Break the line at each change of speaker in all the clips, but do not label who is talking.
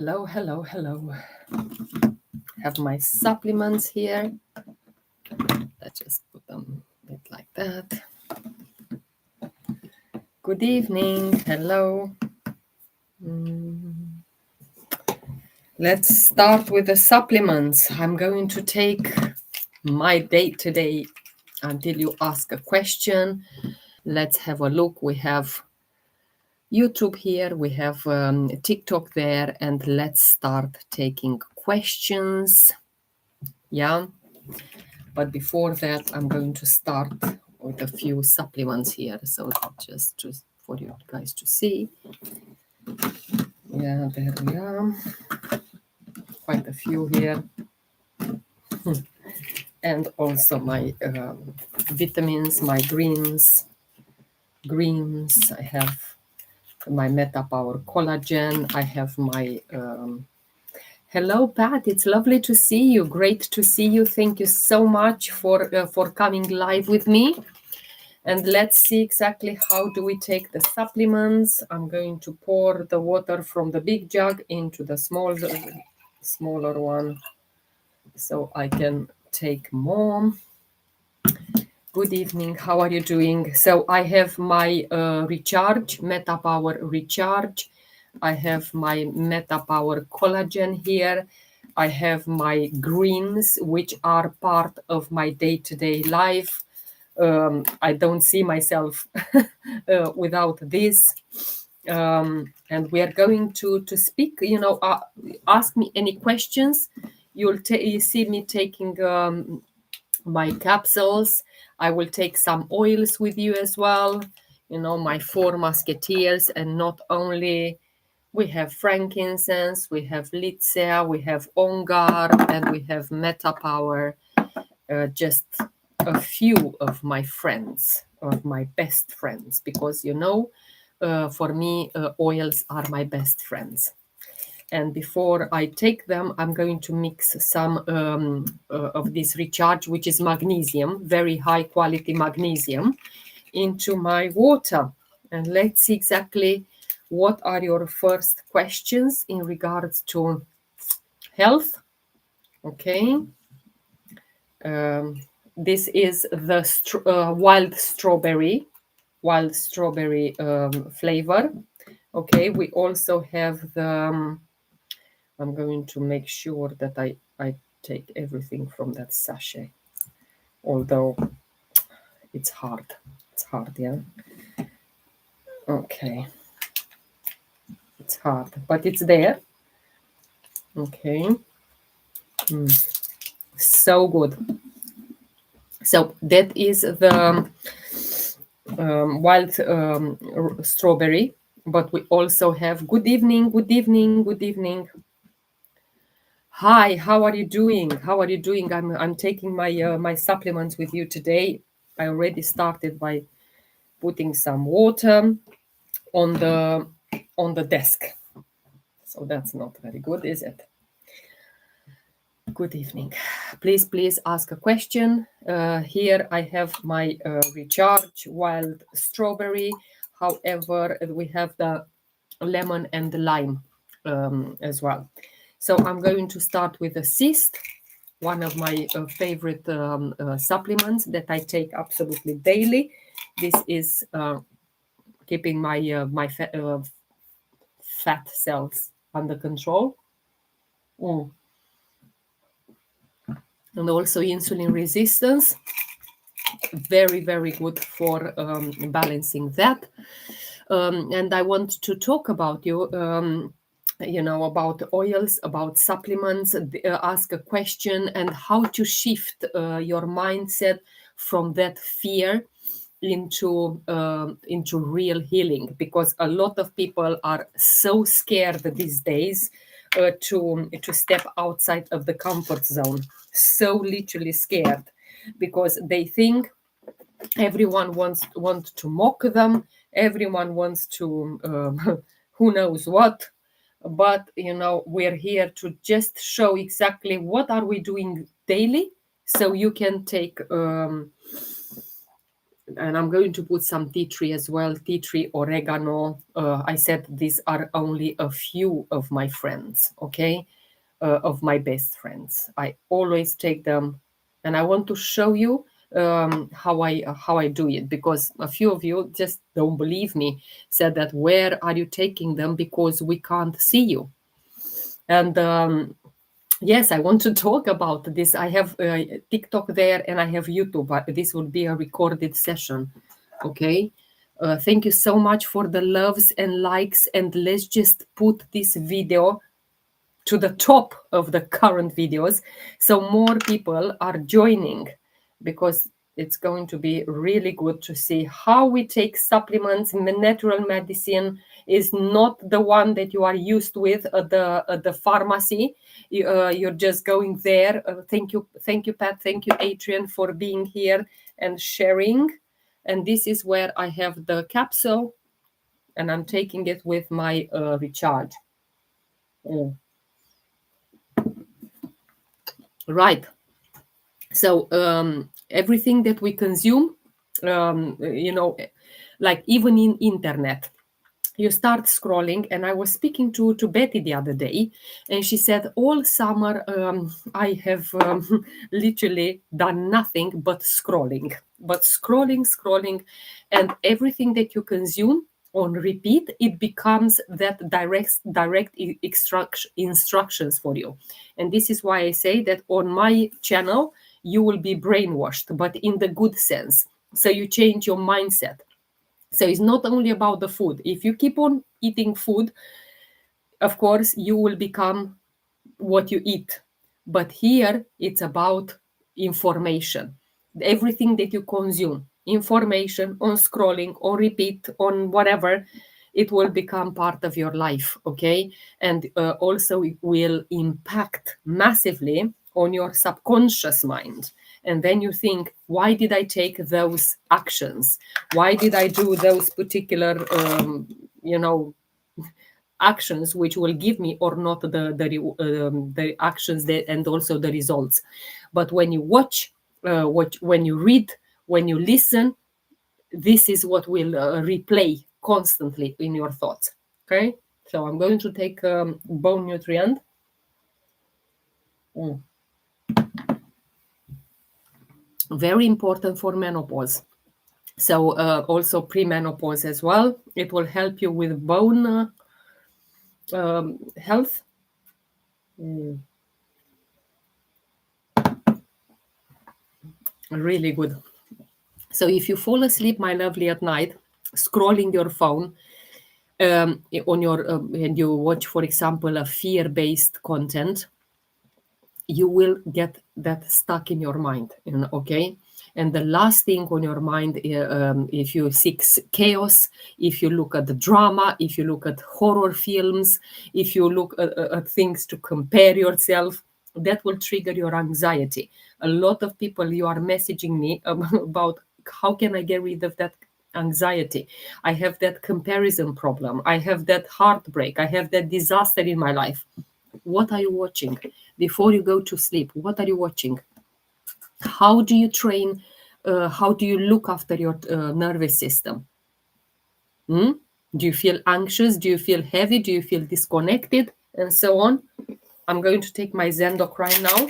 Hello. Have my supplements here. Let's just put them a bit like that. Good evening. Hello. Let's start with the supplements. I'm going to take my date today until you ask a question. Let's have a look. We have YouTube here, we have TikTok there, and let's start taking questions. Yeah. But before that, I'm going to start with a few supplements here. So just for you guys to see. Yeah, there we are. Quite a few here. And also my vitamins, my greens. I have my MetaPower collagen. I have my... Hello, Pat. It's lovely to see you. Great to see you. Thank you so much for coming live with me. And let's see exactly how do we take the supplements. I'm going to pour the water from the big jug into the smaller one so I can take more. Good evening. How are you doing? So I have my Recharge, MetaPower Recharge. I have my MetaPower collagen here. I have my greens, which are part of my day-to-day life. I don't see myself without this. And we are going to speak, ask me any questions. You see me taking my capsules. I will take some oils with you as well. My 4 musketeers, and not only... We have frankincense, we have Lycia, we have On Guard, and we have MetaPower. Just a few of my friends, of my best friends, because for me, oils are my best friends. And before I take them, I'm going to mix some of this Recharge, which is magnesium, very high quality magnesium, into my water. And let's see exactly what are your first questions in regards to health. Okay. This is the wild strawberry flavor. Okay, we also have the... I'm going to make sure that I take everything from that sachet, although it's hard. Yeah. Okay. It's hard, but it's there. Okay. So good. So that is the wild strawberry, but we also have... Good evening. Hi, how are you doing? I'm taking my supplements with you today. I already started by putting some water on the desk. So that's not very good, is it? Good evening. Please ask a question. Here I have my Recharge wild strawberry. However, we have the lemon and the lime as well. So I'm going to start with the cyst, one of my favorite supplements that I take absolutely daily. This is keeping my fat cells under control. And also insulin resistance. Very, very good for balancing that. And I want to talk about about oils, about supplements, ask a question, and how to shift your mindset from that fear into real healing, because a lot of people are so scared these days to step outside of the comfort zone, so literally scared, because they think everyone wants to mock them, everyone wants to who knows what. But we're here to just show exactly what are we doing daily, so you can take and I'm going to put some tea tree as well, tea tree, oregano. I said these are only a few of my friends, okay, of my best friends. I always take them, and I want to show you how I do it, because a few of you just don't believe me. Said that, where are you taking them, because we can't see you. And yes, I want to talk about this. I have TikTok there and I have YouTube. This will be a recorded session. Okay. Thank you so much for the loves and likes. And let's just put this video to the top of the current videos so more people are joining, because it's going to be really good to see how we take supplements. Natural medicine is not the one that you are used with at the pharmacy. You're just going there. Thank you, Pat. Thank you, Adrian, for being here and sharing. And this is where I have the capsule, and I'm taking it with my recharge. Right. So everything that we consume, like even in internet, you start scrolling. And I was speaking to Betty the other day, and she said, all summer I have literally done nothing but scrolling, scrolling, and everything that you consume on repeat, it becomes that direct instructions for you. And this is why I say that on my channel you will be brainwashed, but in the good sense. So you change your mindset. So it's not only about the food. If you keep on eating food, of course, you will become what you eat. But here it's about information. Everything that you consume, information on scrolling, on repeat, on whatever, it will become part of your life, okay? And also it will impact massively on your subconscious mind. And then you think, why did I take those actions? Why did I do those particular, actions, which will give me or not the actions and also the results? But when you watch, when you read, when you listen, this is what will replay constantly in your thoughts. Okay, so I'm going to take bone nutrient. Very important for menopause. So also premenopause as well. It will help you with bone health. Really good. So if you fall asleep, my lovely, at night, scrolling your phone on your and you watch, for example, a fear-based content, you will get that stuck in your mind, okay? And the last thing on your mind, if you seek chaos, if you look at the drama, if you look at horror films, if you look at things to compare yourself, that will trigger your anxiety. A lot of people, you are messaging me about how can I get rid of that anxiety. I have that comparison problem. I have that heartbreak. I have that disaster in my life. What are you watching before you go to sleep? What are you watching? How do you train? How do you look after your nervous system? Do you feel anxious? Do you feel heavy? Do you feel disconnected? And so on. I'm going to take my Zendocrine now.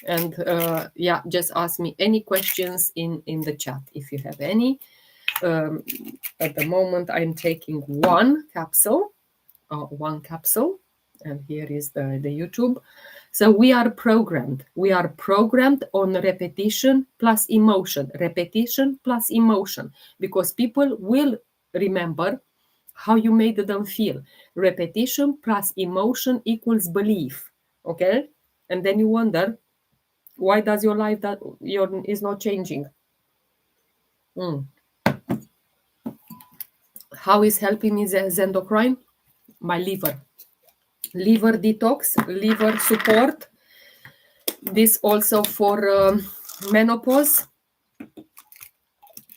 And just ask me any questions in the chat if you have any. At the moment, I'm taking one capsule. And here is the YouTube. So we are programmed on repetition plus emotion, because people will remember how you made them feel. Repetition plus emotion equals belief. Okay, and then you wonder, why does your life is not changing? How is helping me Zendocrine? My liver detox, liver support. This also for menopause,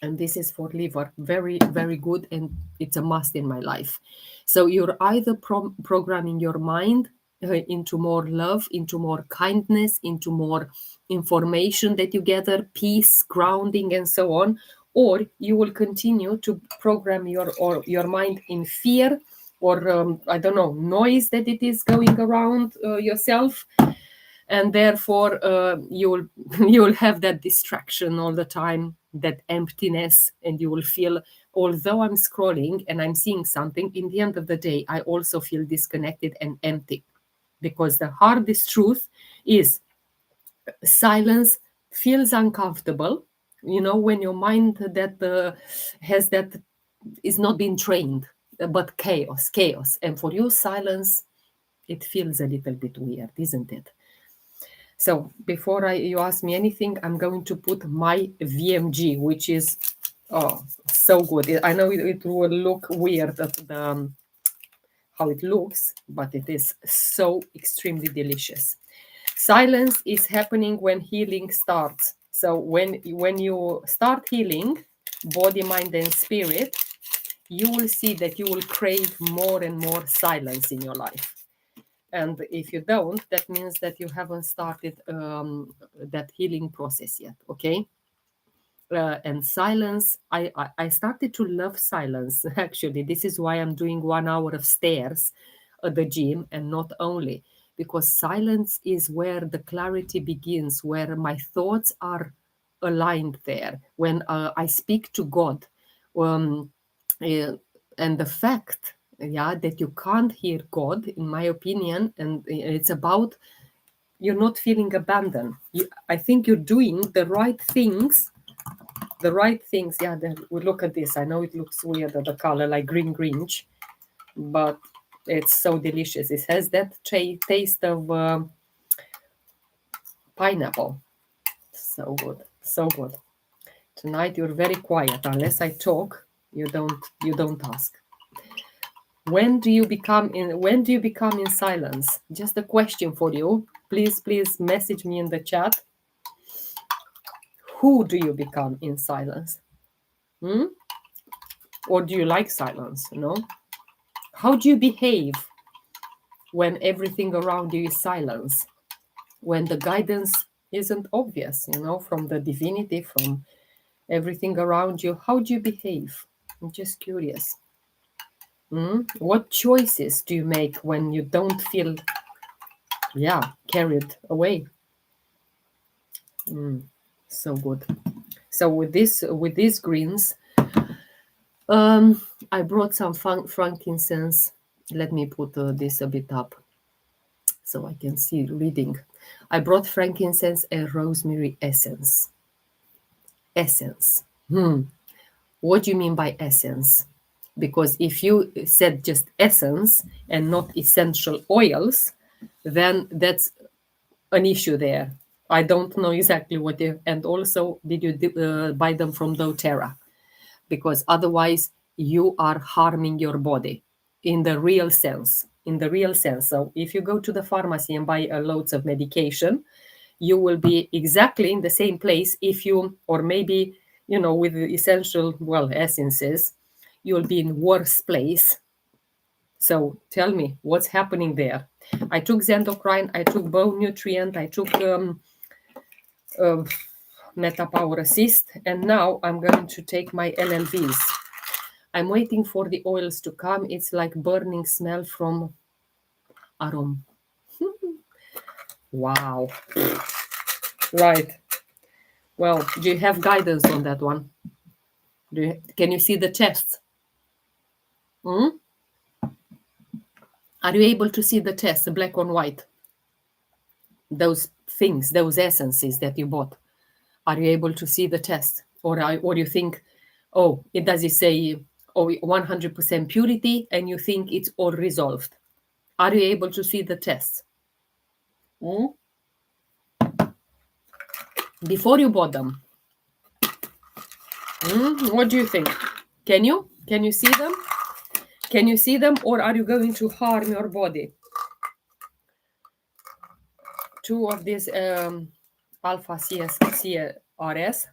and this is for liver. Very, very good, and it's a must in my life. So you're either programming your mind into more love, into more kindness, into more information that you gather, peace, grounding, and so on, or you will continue to program your mind in fear, or I don't know, noise that it is going around yourself, and therefore you'll you'll have that distraction all the time, that emptiness, and you will feel, although I'm scrolling and I'm seeing something, in the end of the day I also feel disconnected and empty, because the hardest truth is silence feels uncomfortable, when your mind that has that is not being trained, but chaos, and for you silence, it feels a little bit weird, isn't it? So before you ask me anything, I'm going to put my VMG, which is, oh, so good. I know it will look weird at how it looks, but it is so extremely delicious. Silence is happening when healing starts. So when you start healing body, mind, and spirit, you will see that you will crave more and more silence in your life. And if you don't, that means that you haven't started that healing process yet. Okay. And silence, I started to love silence. Actually, this is why I'm doing 1 hour of stairs at the gym, and not only because silence is where the clarity begins, where my thoughts are aligned there. When I speak to God, um, and the fact, yeah, that you can't hear God, in my opinion, and it's about you're not feeling abandoned. I think you're doing the right things. Yeah, we look at this. I know it looks weird at the color, like green Grinch, but it's so delicious. It has that taste of pineapple. So good, so good. Tonight you're very quiet. Unless I talk, you don't ask. When do you become in silence? Just a question for you. Please message me in the chat. Who do you become in silence? Or do you like silence? How do you behave when everything around you is silence? When the guidance isn't obvious, from the divinity, from everything around you, how do you behave? I'm just curious. What choices do you make when you don't feel, carried away? So good. So with these greens, I brought some frankincense. Let me put this a bit up so I can see reading. I brought frankincense and rosemary essence. Essence. What do you mean by essence? Because if you said just essence and not essential oils, then that's an issue there. I don't know exactly what they, and also did you buy them from doTERRA? Because otherwise you are harming your body in the real sense. So if you go to the pharmacy and buy loads of medication, you will be exactly in the same place. If you, or maybe, with the essential, essences, you'll be in worse place. So tell me what's happening there. I took Xendocrine, I took Bone Nutrient, I took Metapower Assist, and now I'm going to take my LLVs. I'm waiting for the oils to come. It's like burning smell from Arom. Wow. Right. Well, do you have guidance on that one? Can you see the tests? Are you able to see the test, the black on white? Those things, those essences that you bought. Are you able to see the test? Or you think, oh, does it say 100% purity, and you think it's all resolved? Are you able to see the test? Before you bought them? What do you think? Can you see them? Can you see them, or are you going to harm your body? Two of these alpha CRS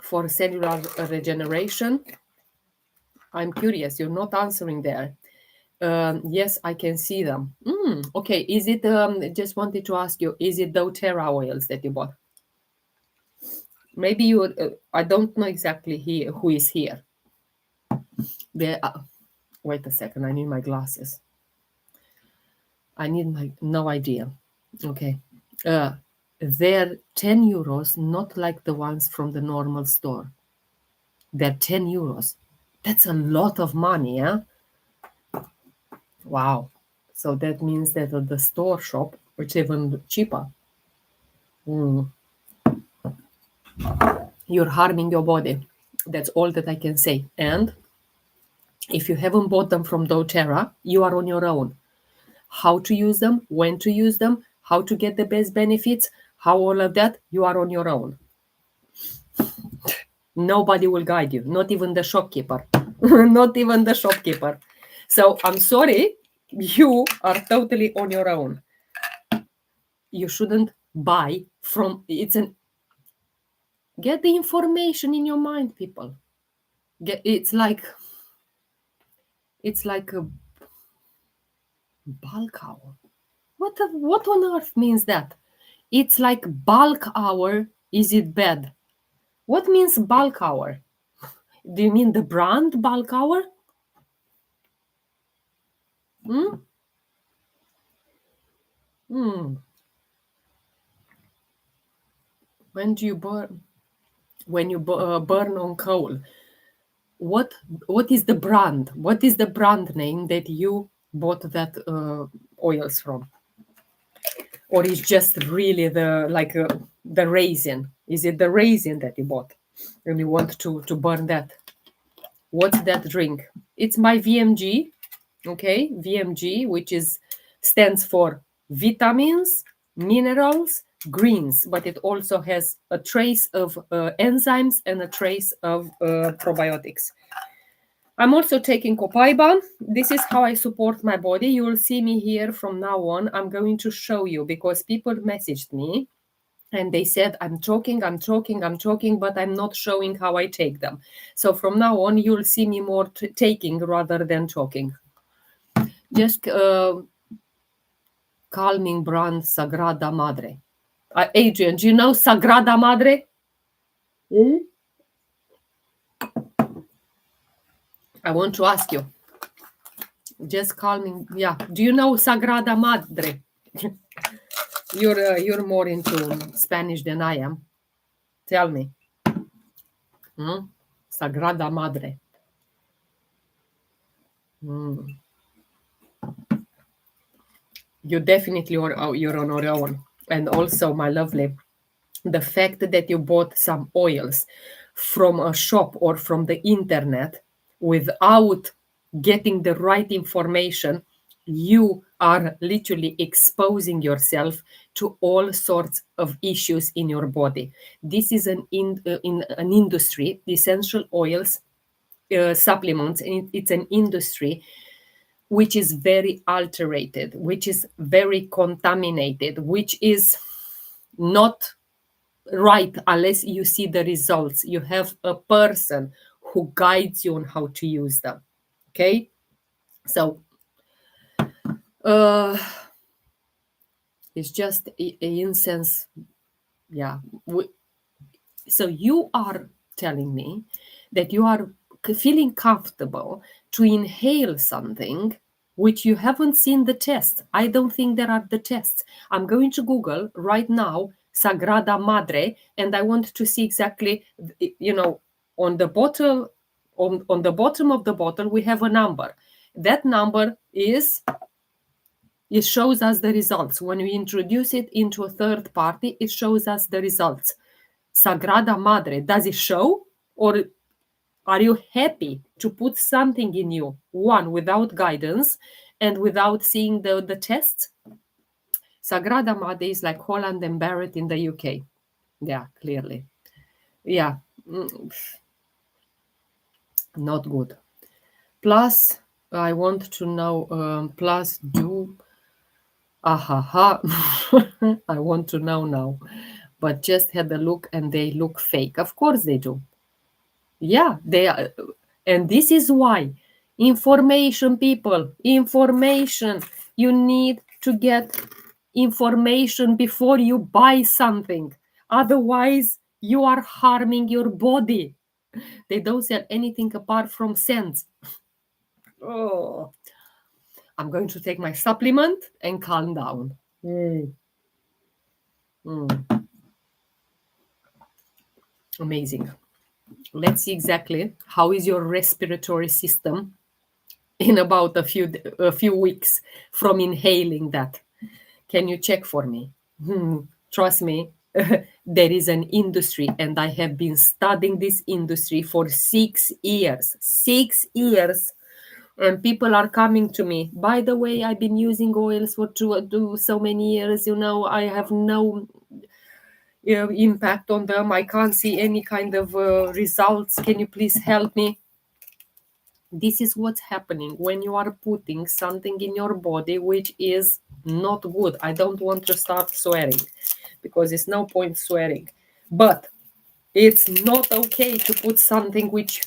for cellular regeneration. I'm curious. You're not answering there. Yes, I can see them. Okay. Is it? Just wanted to ask you. Is it doTERRA oils that you bought? Maybe you, I don't know exactly who is here. Wait a second, I need my glasses. No idea. Okay. They're 10 euros, not like the ones from the normal store. They're 10 euros. That's a lot of money, yeah? Wow. So that means that at the store shop, it's even cheaper. You're harming your body. That's all that I can say. And if you haven't bought them from doTERRA, you are on your own. How to use them, when to use them, how to get the best benefits, how all of that, you are on your own. Nobody will guide you, not even the shopkeeper. Not even the shopkeeper. So I'm sorry, you are totally on your own. You shouldn't buy from get the information in your mind, people. It's like a bulk hour. What on earth means that? It's like bulk hour. Is it bad? What means bulk hour? Do you mean the brand bulk hour? When do you burn? When you burn on coal. What is the brand? What is the brand name that you bought that oils from? Or is just really the raisin? Is it the raisin that you bought and you want to burn that? What's that drink? It's my VMG, okay? VMG, which stands for vitamins, minerals, greens, but it also has a trace of enzymes and a trace of probiotics. I'm also taking Copaiba. This is how I support my body. You will see me here from now on. I'm going to show you because people messaged me and they said, I'm talking, but I'm not showing how I take them. So from now on, you'll see me more taking rather than talking. Just calming brand Sagrada Madre. Adrian, do you know Sagrada Madre? I want to ask you. Just calming. Yeah. Do you know Sagrada Madre? You're more into Spanish than I am. Tell me. Sagrada Madre. You definitely you're on your own. And also, my lovely, the fact that you bought some oils from a shop or from the internet without getting the right information, you are literally exposing yourself to all sorts of issues in your body. This is in an industry, the essential oils supplements, and it's an industry which is very alterated, which is very contaminated, which is not right unless you see the results. You have a person who guides you on how to use them. Okay? So it's just incense. Yeah. So you are telling me that you are feeling comfortable to inhale something which you haven't seen the tests. I don't think there are the tests. I'm going to Google right now Sagrada Madre, and I want to see exactly, on the bottle, on the bottom of the bottle, we have a number. That number it shows us the results. When we introduce it into a third party, it shows us the results. Sagrada Madre, does it show? Or are you happy to put something in you, one, without guidance and without seeing the tests? Sagrada Madre is like Holland and Barrett in the UK. Yeah, clearly. Yeah. Not good. Plus, I want to know, I want to know now. But just had a look and they look fake. Of course they do. Yeah, they are. And this is why information, people, information. You need to get information before you buy something. Otherwise, You are harming your body. They don't sell anything apart from scents. Oh, I'm going to take my supplement and calm down. Amazing. Let's see exactly how is your respiratory system in about a few weeks from inhaling that. Can you check for me? Trust me, there is an industry, and I have been studying this industry for 6 years. 6 years. And people are coming to me. By the way, I've been using oils for so many years. I have no impact on them. I can't see any kind of results. Can you please help me? This is what's happening when you are putting something in your body which is not good. I don't want to start swearing because it's no point swearing. But it's not okay to put something which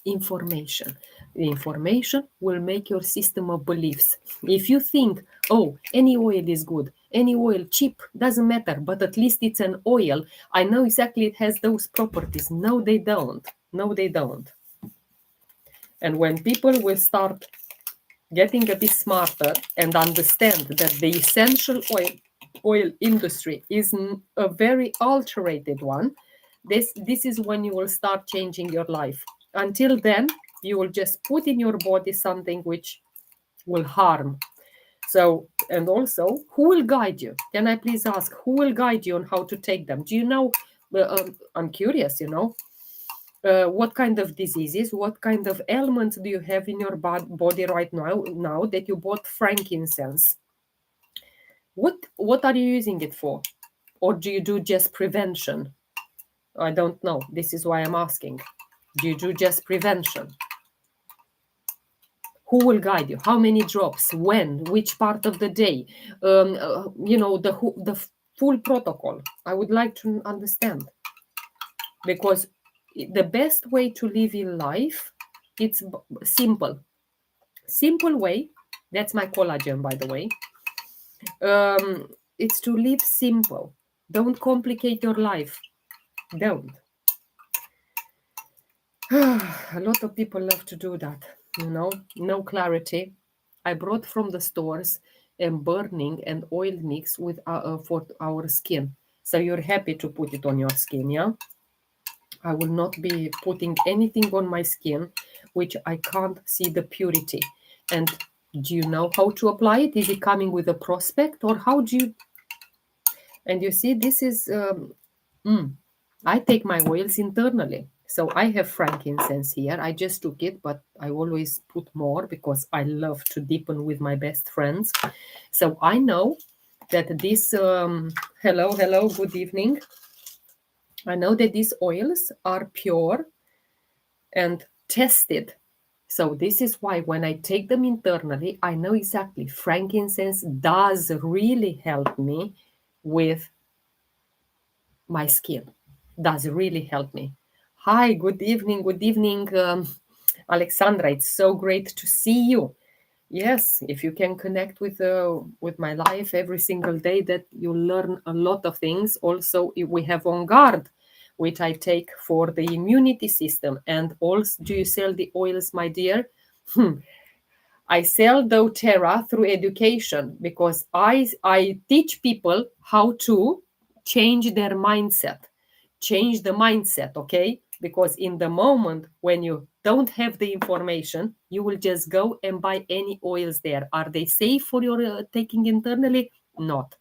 information. The information will make your system of beliefs. If you think, oh, any oil is good, any oil cheap, doesn't matter, but at least it's an oil, I know exactly it has those properties. No, they don't. No, they don't. And when people will start getting a bit smarter and understand that the essential oil industry is a very alterated one, this is when you will start changing your life. Until then, you will just put in your body something which will harm. So, and also, who will guide you? Can I please ask, who will guide you on how to take them? Do you know? I'm curious, what kind of diseases, what kind of ailments do you have in your body right now that you bought frankincense? What are you using it for? Or do you do just prevention? I don't know. This is why I'm asking. Do you do just prevention? Who will guide you? How many drops? When? Which part of the day? The full protocol. I would like to understand, because the best way to live in life, it's simple way. That's my collagen, by the way. It's to live simple. Don't complicate your life. Don't. A lot of people love to do that. No clarity. I brought from the stores and burning and oil mix with for our skin. So you're happy to put it on your skin, yeah? I will not be putting anything on my skin which I can't see the purity. And do you know how to apply it? Is it coming with a prospect, or how do you? And you see, this is, I take my oils internally. So I have frankincense here. I just took it, but I always put more because I love to deepen with my best friends. So I know that this, hello, good evening. I know that these oils are pure and tested. So this is why when I take them internally, I know exactly frankincense does really help me with my skin. Does really help me. Hi, good evening, Alexandra. It's so great to see you. Yes, if you can connect with my life every single day, that you learn a lot of things. Also, we have On Guard, which I take for the immunity system. And also, do you sell the oils, my dear? I sell doTERRA through education, because I teach people how to change their mindset. Change the mindset, okay? Because in the moment when you don't have the information, you will just go and buy any oils there. Are they safe for your taking internally? Not.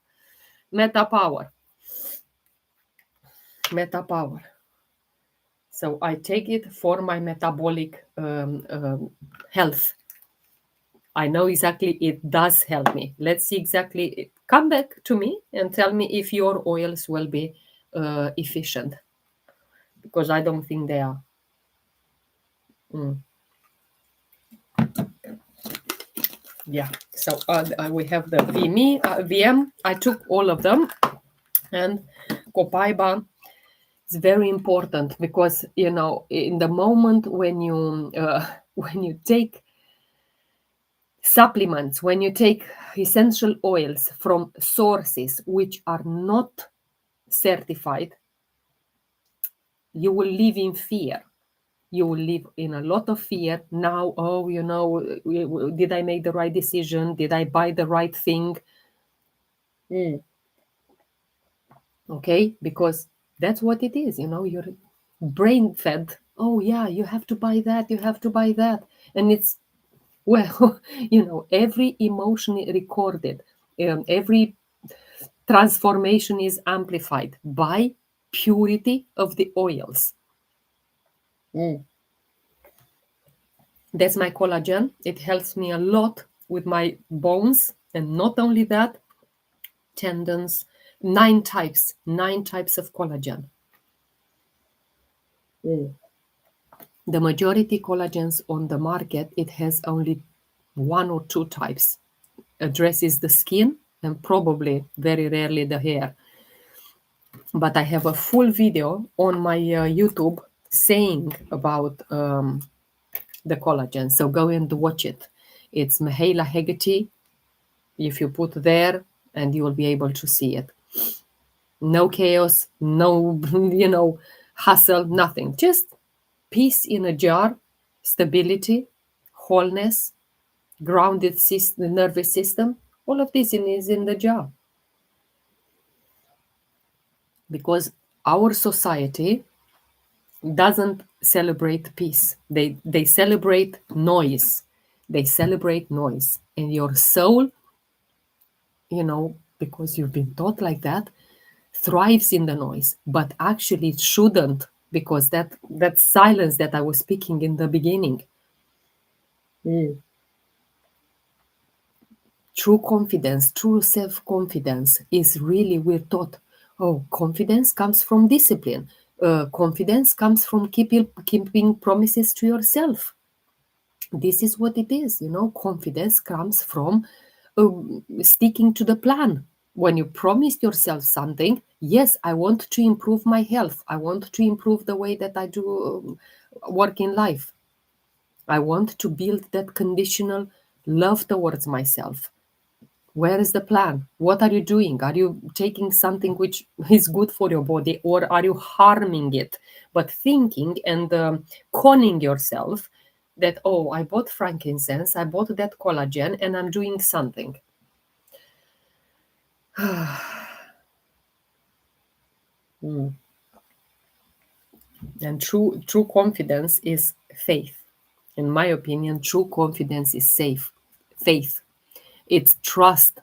Meta Power. So I take it for my metabolic health. I know exactly it does help me. Let's see exactly. Come back to me and tell me if your oils will be efficient, because I don't think they are. Yeah. So we have the VM. I took all of them, and Copaiba is very important, because in the moment when you when you take supplements, when you take essential oils from sources which are not certified, you will live in fear. You will live in a lot of fear now. Oh, did I make the right decision? Did I buy the right thing? Okay, because that's what it is. You're brain fed. Oh yeah, you have to buy that, you have to buy that. And it's, well, every emotion recorded, every transformation is amplified by purity of the oils. That's my collagen. It helps me a lot with my bones. And not only that, tendons, 9 types of collagen. The majority collagens on the market, it has only 1 or 2 types. Addresses the skin and probably very rarely the hair. But I have a full video on my YouTube saying about the collagen. So go and watch it. It's Mihaela Hegarty. If you put there, and you will be able to see it. No chaos, no, hustle, nothing. Just peace in a jar, stability, wholeness, grounded nervous system. All of this is in the jar. Because our society doesn't celebrate peace. They celebrate noise. They celebrate noise. And your soul, because you've been taught like that, thrives in the noise. But actually it shouldn't, because that silence that I was speaking in the beginning. True confidence, true self-confidence is really, we're taught, confidence comes from discipline. Confidence comes from keeping promises to yourself. This is what it is, confidence comes from sticking to the plan. When you promised yourself something, yes, I want to improve my health. I want to improve the way that I do work in life. I want to build that conditional love towards myself. Where is the plan? What are you doing? Are you taking something which is good for your body, or are you harming it? But thinking and conning yourself that, I bought frankincense, I bought that collagen, and I'm doing something. And true confidence is faith. In my opinion, true confidence is faith. It's trust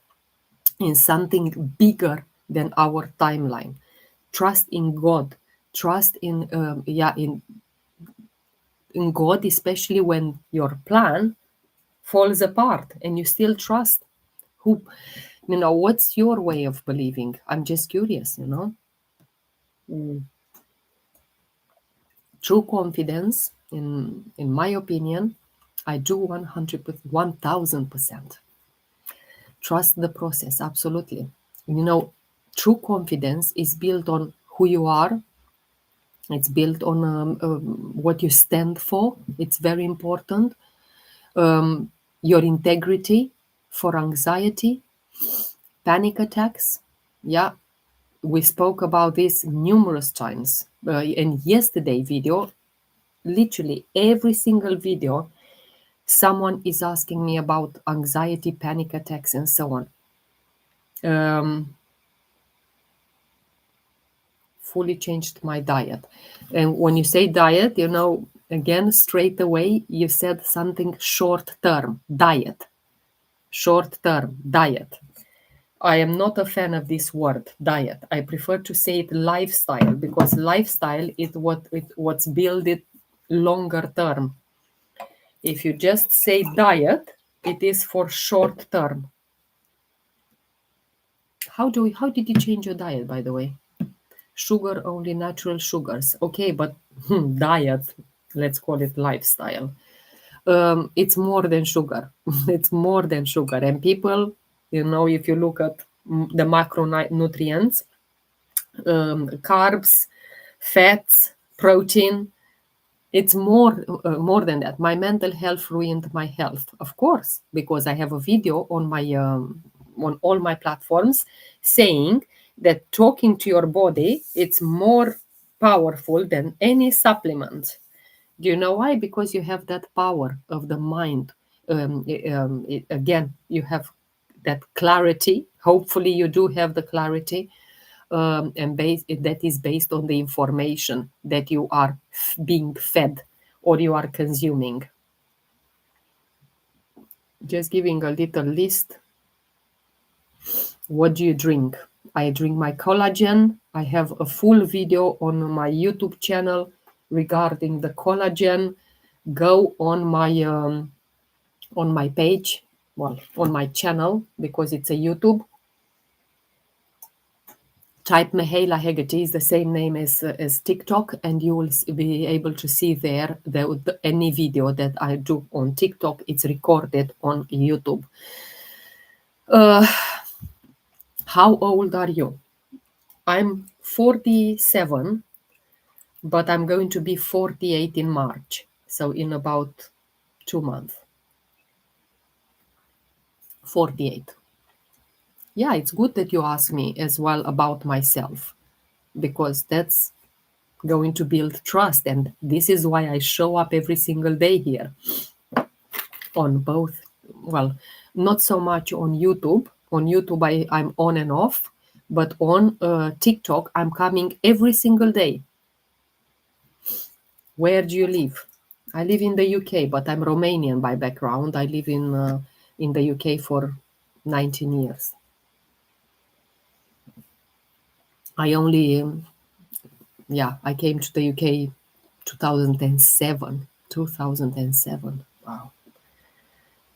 in something bigger than our timeline. Trust in God. Trust in God, especially when your plan falls apart and you still trust. What's your way of believing? I'm just curious. True confidence, in my opinion, I do 100%, 1000%. Trust the process, absolutely. True confidence is built on who you are. It's built on what you stand for. It's very important. Your integrity. For anxiety, panic attacks. Yeah, we spoke about this numerous times. In yesterday video, literally every single video, someone is asking me about anxiety, panic attacks, and so on. Fully changed my diet. And when you say diet, again, straight away, you said something short term, diet. Short term, diet. I am not a fan of this word, diet. I prefer to say it lifestyle, because lifestyle is what's built it longer term. If you just say diet, it is for short term. How did you change your diet, by the way? Sugar, only natural sugars. Okay, but diet, let's call it lifestyle. It's more than sugar. It's more than sugar. And people, if you look at the macronutrients, carbs, fats, protein, it's more than that. My mental health ruined my health, of course, because I have a video on my on all my platforms saying that talking to your body, it's more powerful than any supplement. Do you know why? Because you have that power of the mind. Again, you have that clarity. Hopefully, you do have the clarity, and that is based on the information that you are being fed or you are consuming. Just giving a little list. What do you drink? I drink my collagen. I have a full video on my YouTube channel regarding the collagen. Go on my page, well, on my channel, because it's a YouTube. Type Mihaela Hegarty, is the same name as TikTok, and you will be able to see there any video that I do on TikTok. It's recorded on YouTube. How old are you? I'm 47, but I'm going to be 48 in March, so in about 2 months. 48. Yeah, it's good that you ask me as well about myself, because that's going to build trust. And this is why I show up every single day here on both. Well, not so much on YouTube. On YouTube, I'm on and off, but on TikTok, I'm coming every single day. Where do you live? I live in the UK, but I'm Romanian by background. I live in the UK for 19 years. I only, I came to the UK 2007. 2007. Wow.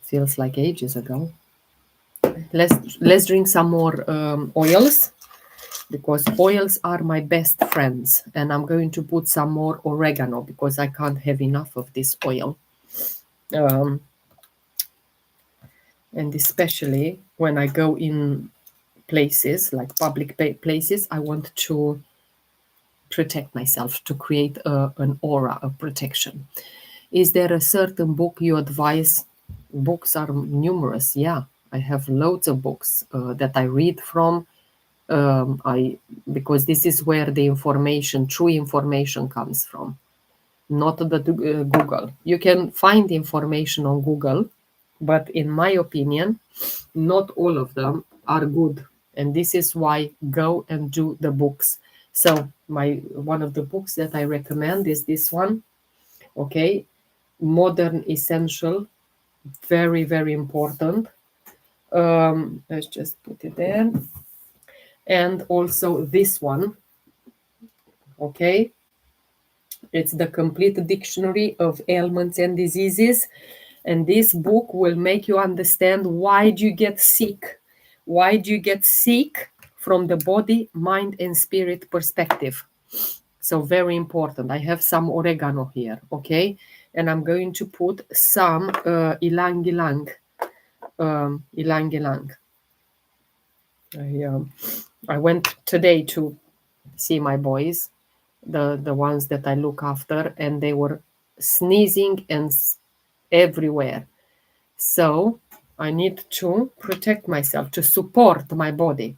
Feels like ages ago. Let's drink some more oils, because oils are my best friends. And I'm going to put some more oregano because I can't have enough of this oil. And especially when I go in places like public places, I want to protect myself, to create an aura of protection. Is there a certain book you advise? Books are numerous. Yeah, I have loads of books that I read from. Because this is where the information, true information, comes from, not the Google. You can find information on Google, but in my opinion, not all of them are good. And this is why go and do the books. So one of the books that I recommend is this one. Okay, Modern Essential, very, very important. Let's just put it there. And also this one. Okay, it's the complete dictionary of ailments and diseases. And this book will make you understand why do you get sick. Why do you get sick from the body, mind, and spirit perspective? So very important. I have some oregano here, okay? And I'm going to put some ylang ylang. Ylang ylang. I went today to see my boys, the ones that I look after, and they were sneezing and everywhere. So I need to protect myself, to support my body.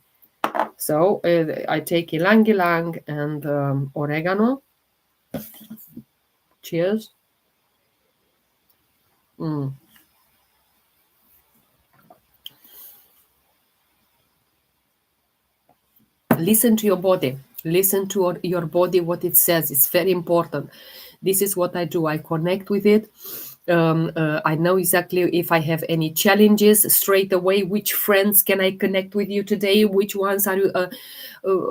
So I take ylang ylang and oregano. Cheers. Listen to your body. Listen to your body, what it says. It's very important. This is what I do. I connect with it. I know exactly if I have any challenges straight away. Which friends can I connect with you today? Which ones are you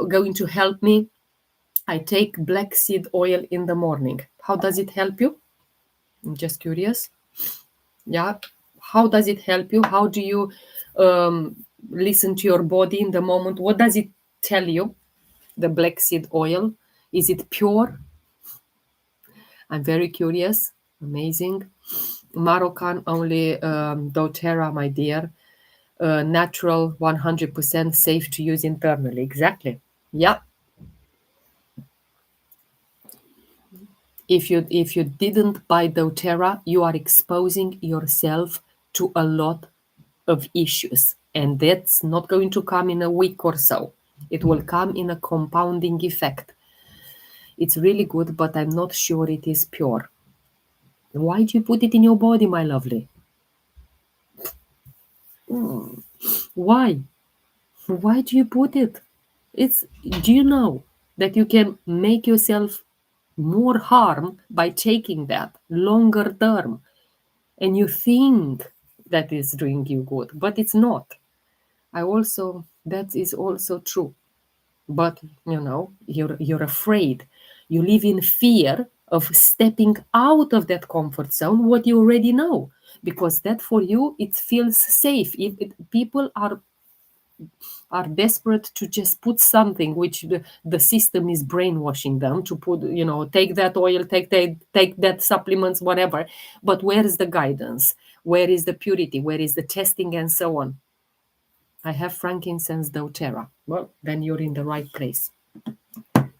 going to help me? I take black seed oil in the morning. How does it help you? I'm just curious. Yeah. How does it help you? How do you listen to your body in the moment? What does it tell you? The black seed oil, is it pure? I'm very curious. Amazing. Moroccan only, doTERRA, my dear. Natural, 100% safe to use internally. Exactly. Yeah. If you didn't buy doTERRA, you are exposing yourself to a lot of issues, and that's not going to come in a week or so. It will come in a compounding effect. It's really good, but I'm not sure it is pure. Why do you put it in your body, my lovely? Why? Why do you put it? Do you know that you can make yourself more harm by taking that longer term? And you think that is doing you good, but it's not. That is also true. But you're afraid. You live in fear of stepping out of that comfort zone, what you already know, because that for you it feels safe. People are desperate to just put something which the system is brainwashing them to put, take that oil, take that supplements, whatever. But where is the guidance? Where is the purity? Where is the testing and so on? I have frankincense doTERRA. Well, then you're in the right place.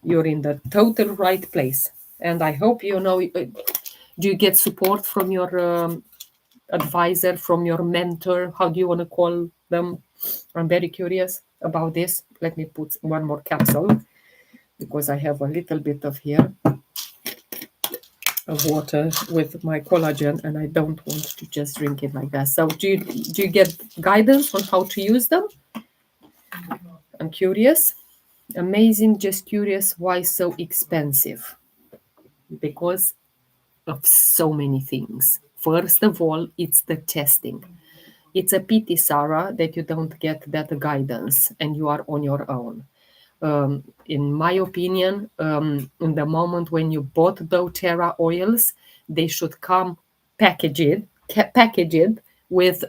You're in the total right place. And I hope do you get support from your advisor, from your mentor? How do you want to call them? I'm very curious about this. Let me put one more capsule because I have a little bit of here of water with my collagen and I don't want to just drink it like that. So do you get guidance on how to use them? I'm curious. Amazing, just curious. Why so expensive? Because of so many things. First of all, it's the testing. It's a pity, Sarah, that you don't get that guidance and you are on your own. In my opinion, in the moment when you bought doTERRA oils, they should come packaged with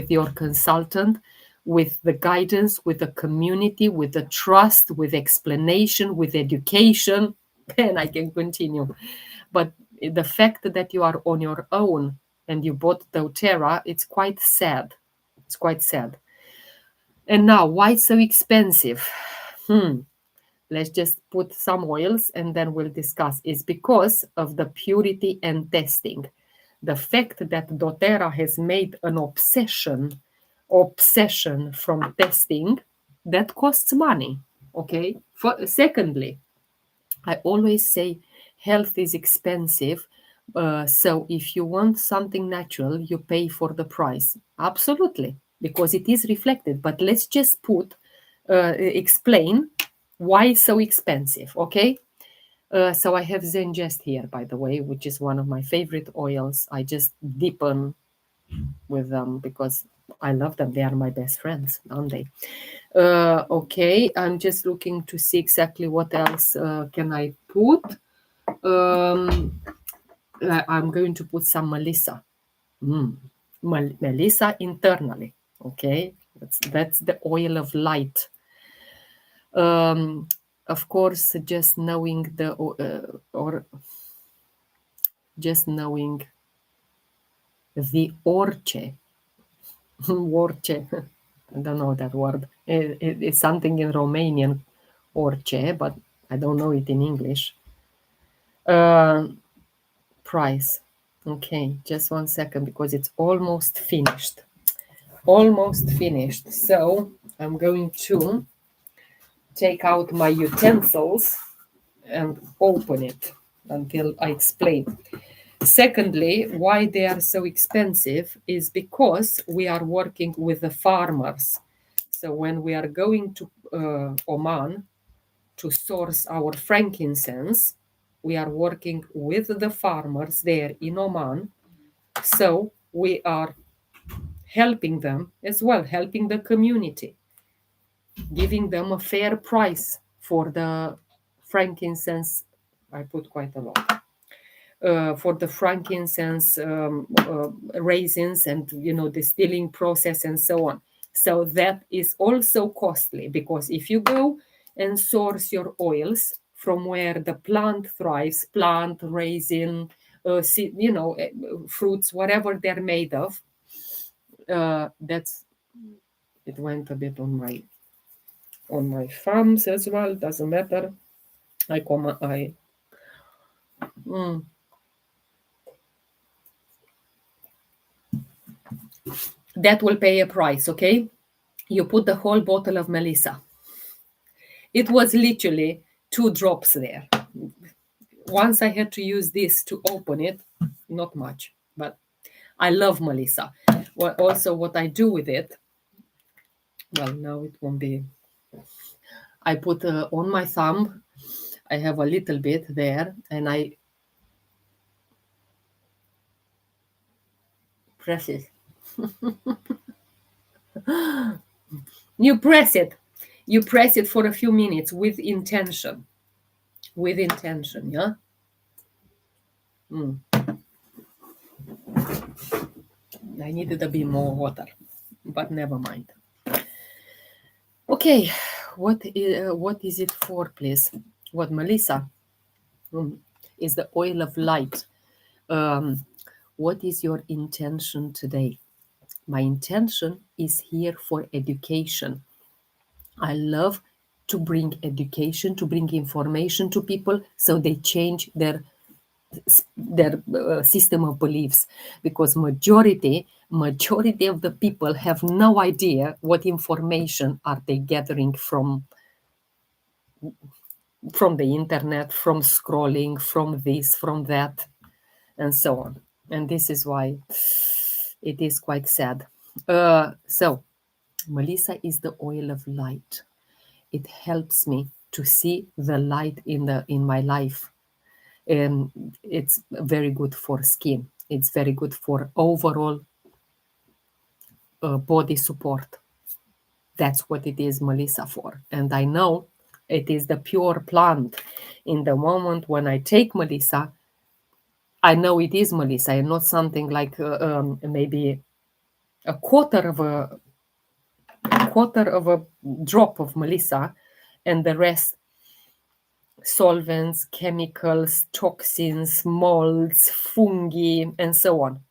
your consultant, with the guidance, with the community, with the trust, with explanation, with education, and I can continue. But the fact that you are on your own and you bought doTERRA, it's quite sad. It's quite sad. And now, why so expensive? Let's just put some oils and then we'll discuss. It's because of the purity and testing. The fact that doTERRA has made an obsession from testing, that costs money. Okay. Secondly, I always say health is expensive. So if you want something natural, you pay for the price. Absolutely, because it is reflected. But let's just explain why so expensive. Okay. So I have Zengest here, by the way, which is one of my favorite oils. I just deepen with them because I love them. They are my best friends, aren't they? Okay, I'm just looking to see exactly what else can I put. I'm going to put some Melissa. Melissa internally. Okay, that's the oil of light. Of course, just knowing the orce. Orce. I don't know that word. It's something in Romanian, orce, but I don't know it in English. Price. Okay, just 1 second because it's almost finished. Almost finished. So I'm going to take out my utensils and open it until I explain. Secondly, why they are so expensive is because we are working with the farmers. So when we are going to Oman to source our frankincense, we are working with the farmers there in Oman. So we are helping them as well, helping the community, giving them a fair price for the frankincense. I put quite a lot. For the frankincense raisins and distilling process and so on. So that is also costly because if you go and source your oils from where the plant thrives, plant, raisin, fruits, whatever they're made of, it went a bit on my thumbs as well. Doesn't matter. That will pay a price, okay? You put the whole bottle of Melissa. it was literally 2 drops there. Once I had to use this to open it, not much, but I love Melissa. Also, what I do with it, well, no, it won't be. I put on my thumb, I have a little bit there, and I press it. You press it. You press it for a few minutes with intention. With intention, yeah? I needed a bit more water, but never mind. Okay, what is it for, please? What, Melissa? Is the oil of light. What is your intention today? My intention is here for education. I love to bring education, to bring information to people so they change their system of beliefs, because majority of the people have no idea what information are they gathering from the internet, from scrolling, from this, from that, and so on. And this is why it is quite sad. So Melissa is the oil of light. It helps me to see the light in my life. It's very good for skin. It's very good for overall body support. That's what it is Melissa for. And I know it is the pure plant. In the moment when I take Melissa, I know it is Melissa and not something like maybe a quarter of a drop of Melissa and the rest solvents, chemicals, toxins, molds, fungi, and so on.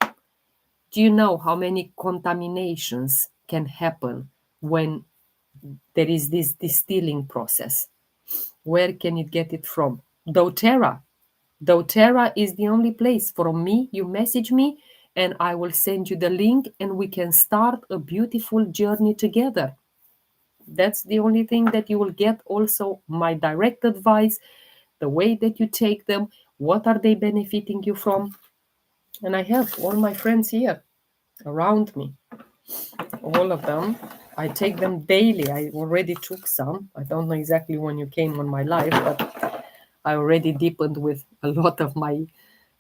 Do you know how many contaminations can happen when there is this distilling process? Where can you get it from? doTERRA. doTERRA is the only place. From me, you message me and I will send you the link and we can start a beautiful journey together. That's the only thing that you will get. Also, my direct advice, the way that you take them, what are they benefiting you from? And I have all my friends here around me, all of them. I take them daily. I already took some. I don't know exactly when you came on my live, but I already deepened with a lot of my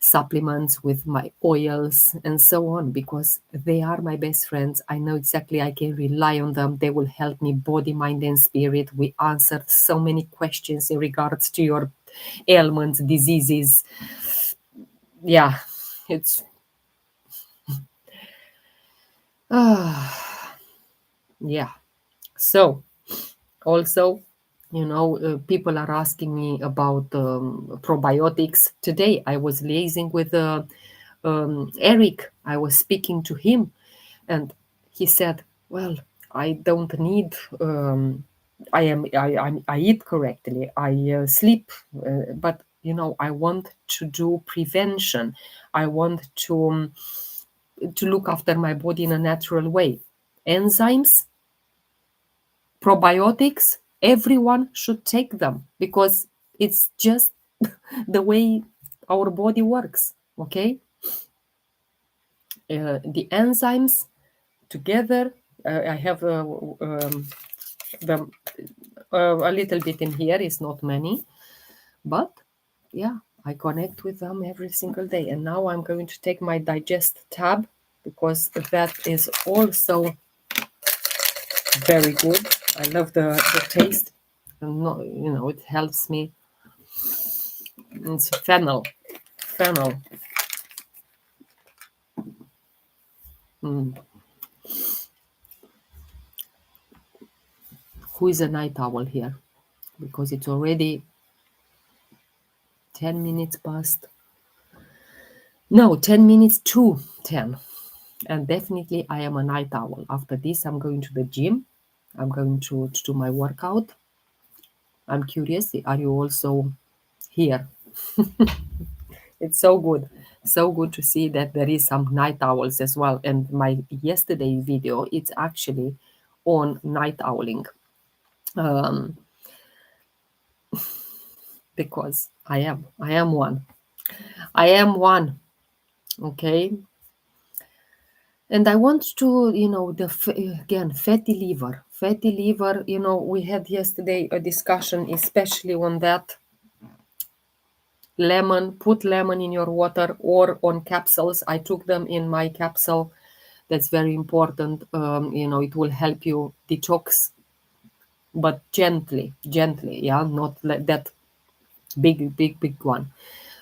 supplements, with my oils and so on, because they are my best friends. I know exactly I can rely on them. They will help me body, mind and spirit. We answered so many questions in regards to your ailments, diseases. Yeah, it's yeah. So also, people are asking me about probiotics. Today I was liaising with Eric. I was speaking to him and he said, well, I don't need I eat correctly, I sleep, but I want to do prevention. I want to look after my body in a natural way. Enzymes, probiotics, everyone should take them because it's just the way our body works. Okay, the enzymes together. I have them a little bit in here. It's not many, but yeah, I connect with them every single day. And now I'm going to take my digest tab because that is also very good. I love the taste. And it helps me. It's fennel. Fennel. Who is a night owl here? Because it's already 10 minutes past. No, 10 minutes to 10. And definitely I am a night owl. After this, I'm going to the gym. I'm going to do my workout. I'm curious, are you also here? It's so good. So good to see that there is some night owls as well. And my yesterday video, it's actually on night owling. because I am one. I am one. Okay. And I want to, again, fatty liver. Fatty liver, we had yesterday a discussion, especially on that. Lemon, put lemon in your water or on capsules. I took them in my capsule. That's very important. It will help you detox, but gently, yeah, not like that big one.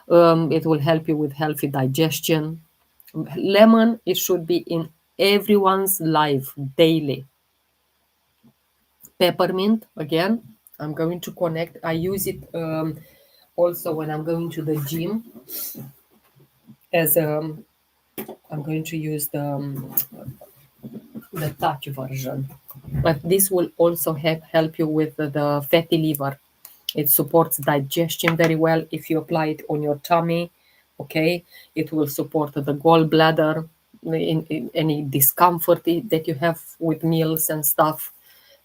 It will help you with healthy digestion. Lemon, it should be in everyone's life daily. Peppermint, again, I'm going to connect. I use it also when I'm going to the gym as I'm going to use the touch version. But this will also help you with the fatty liver. It supports digestion very well if you apply it on your tummy. Okay, it will support the gallbladder in any discomfort that you have with meals and stuff.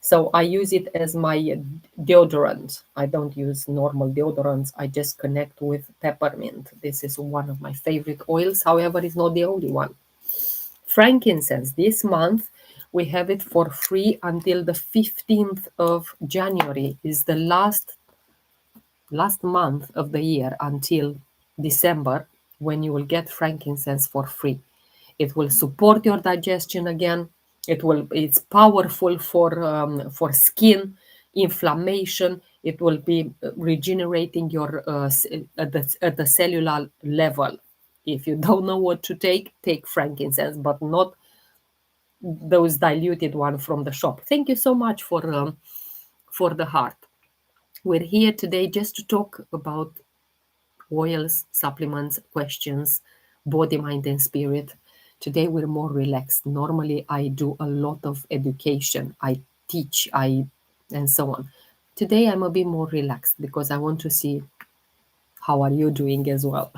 So I use it as my deodorant. I don't use normal deodorants. I just connect with peppermint. This is one of my favorite oils. However, it's not the only one. Frankincense. This month we have it for free until the 15th of January. Is the last month of the year until December when you will get frankincense for free. It will support your digestion again. It's powerful for skin inflammation. It will be regenerating your at the cellular level. If you don't know what to take frankincense, but not those diluted one from the shop. Thank you so much for the heart. We're here today just to talk about oils, supplements, questions, body, mind, and spirit. Today we're more relaxed. Normally I do a lot of education. I teach, and so on. Today I'm a bit more relaxed because I want to see how are you doing as well.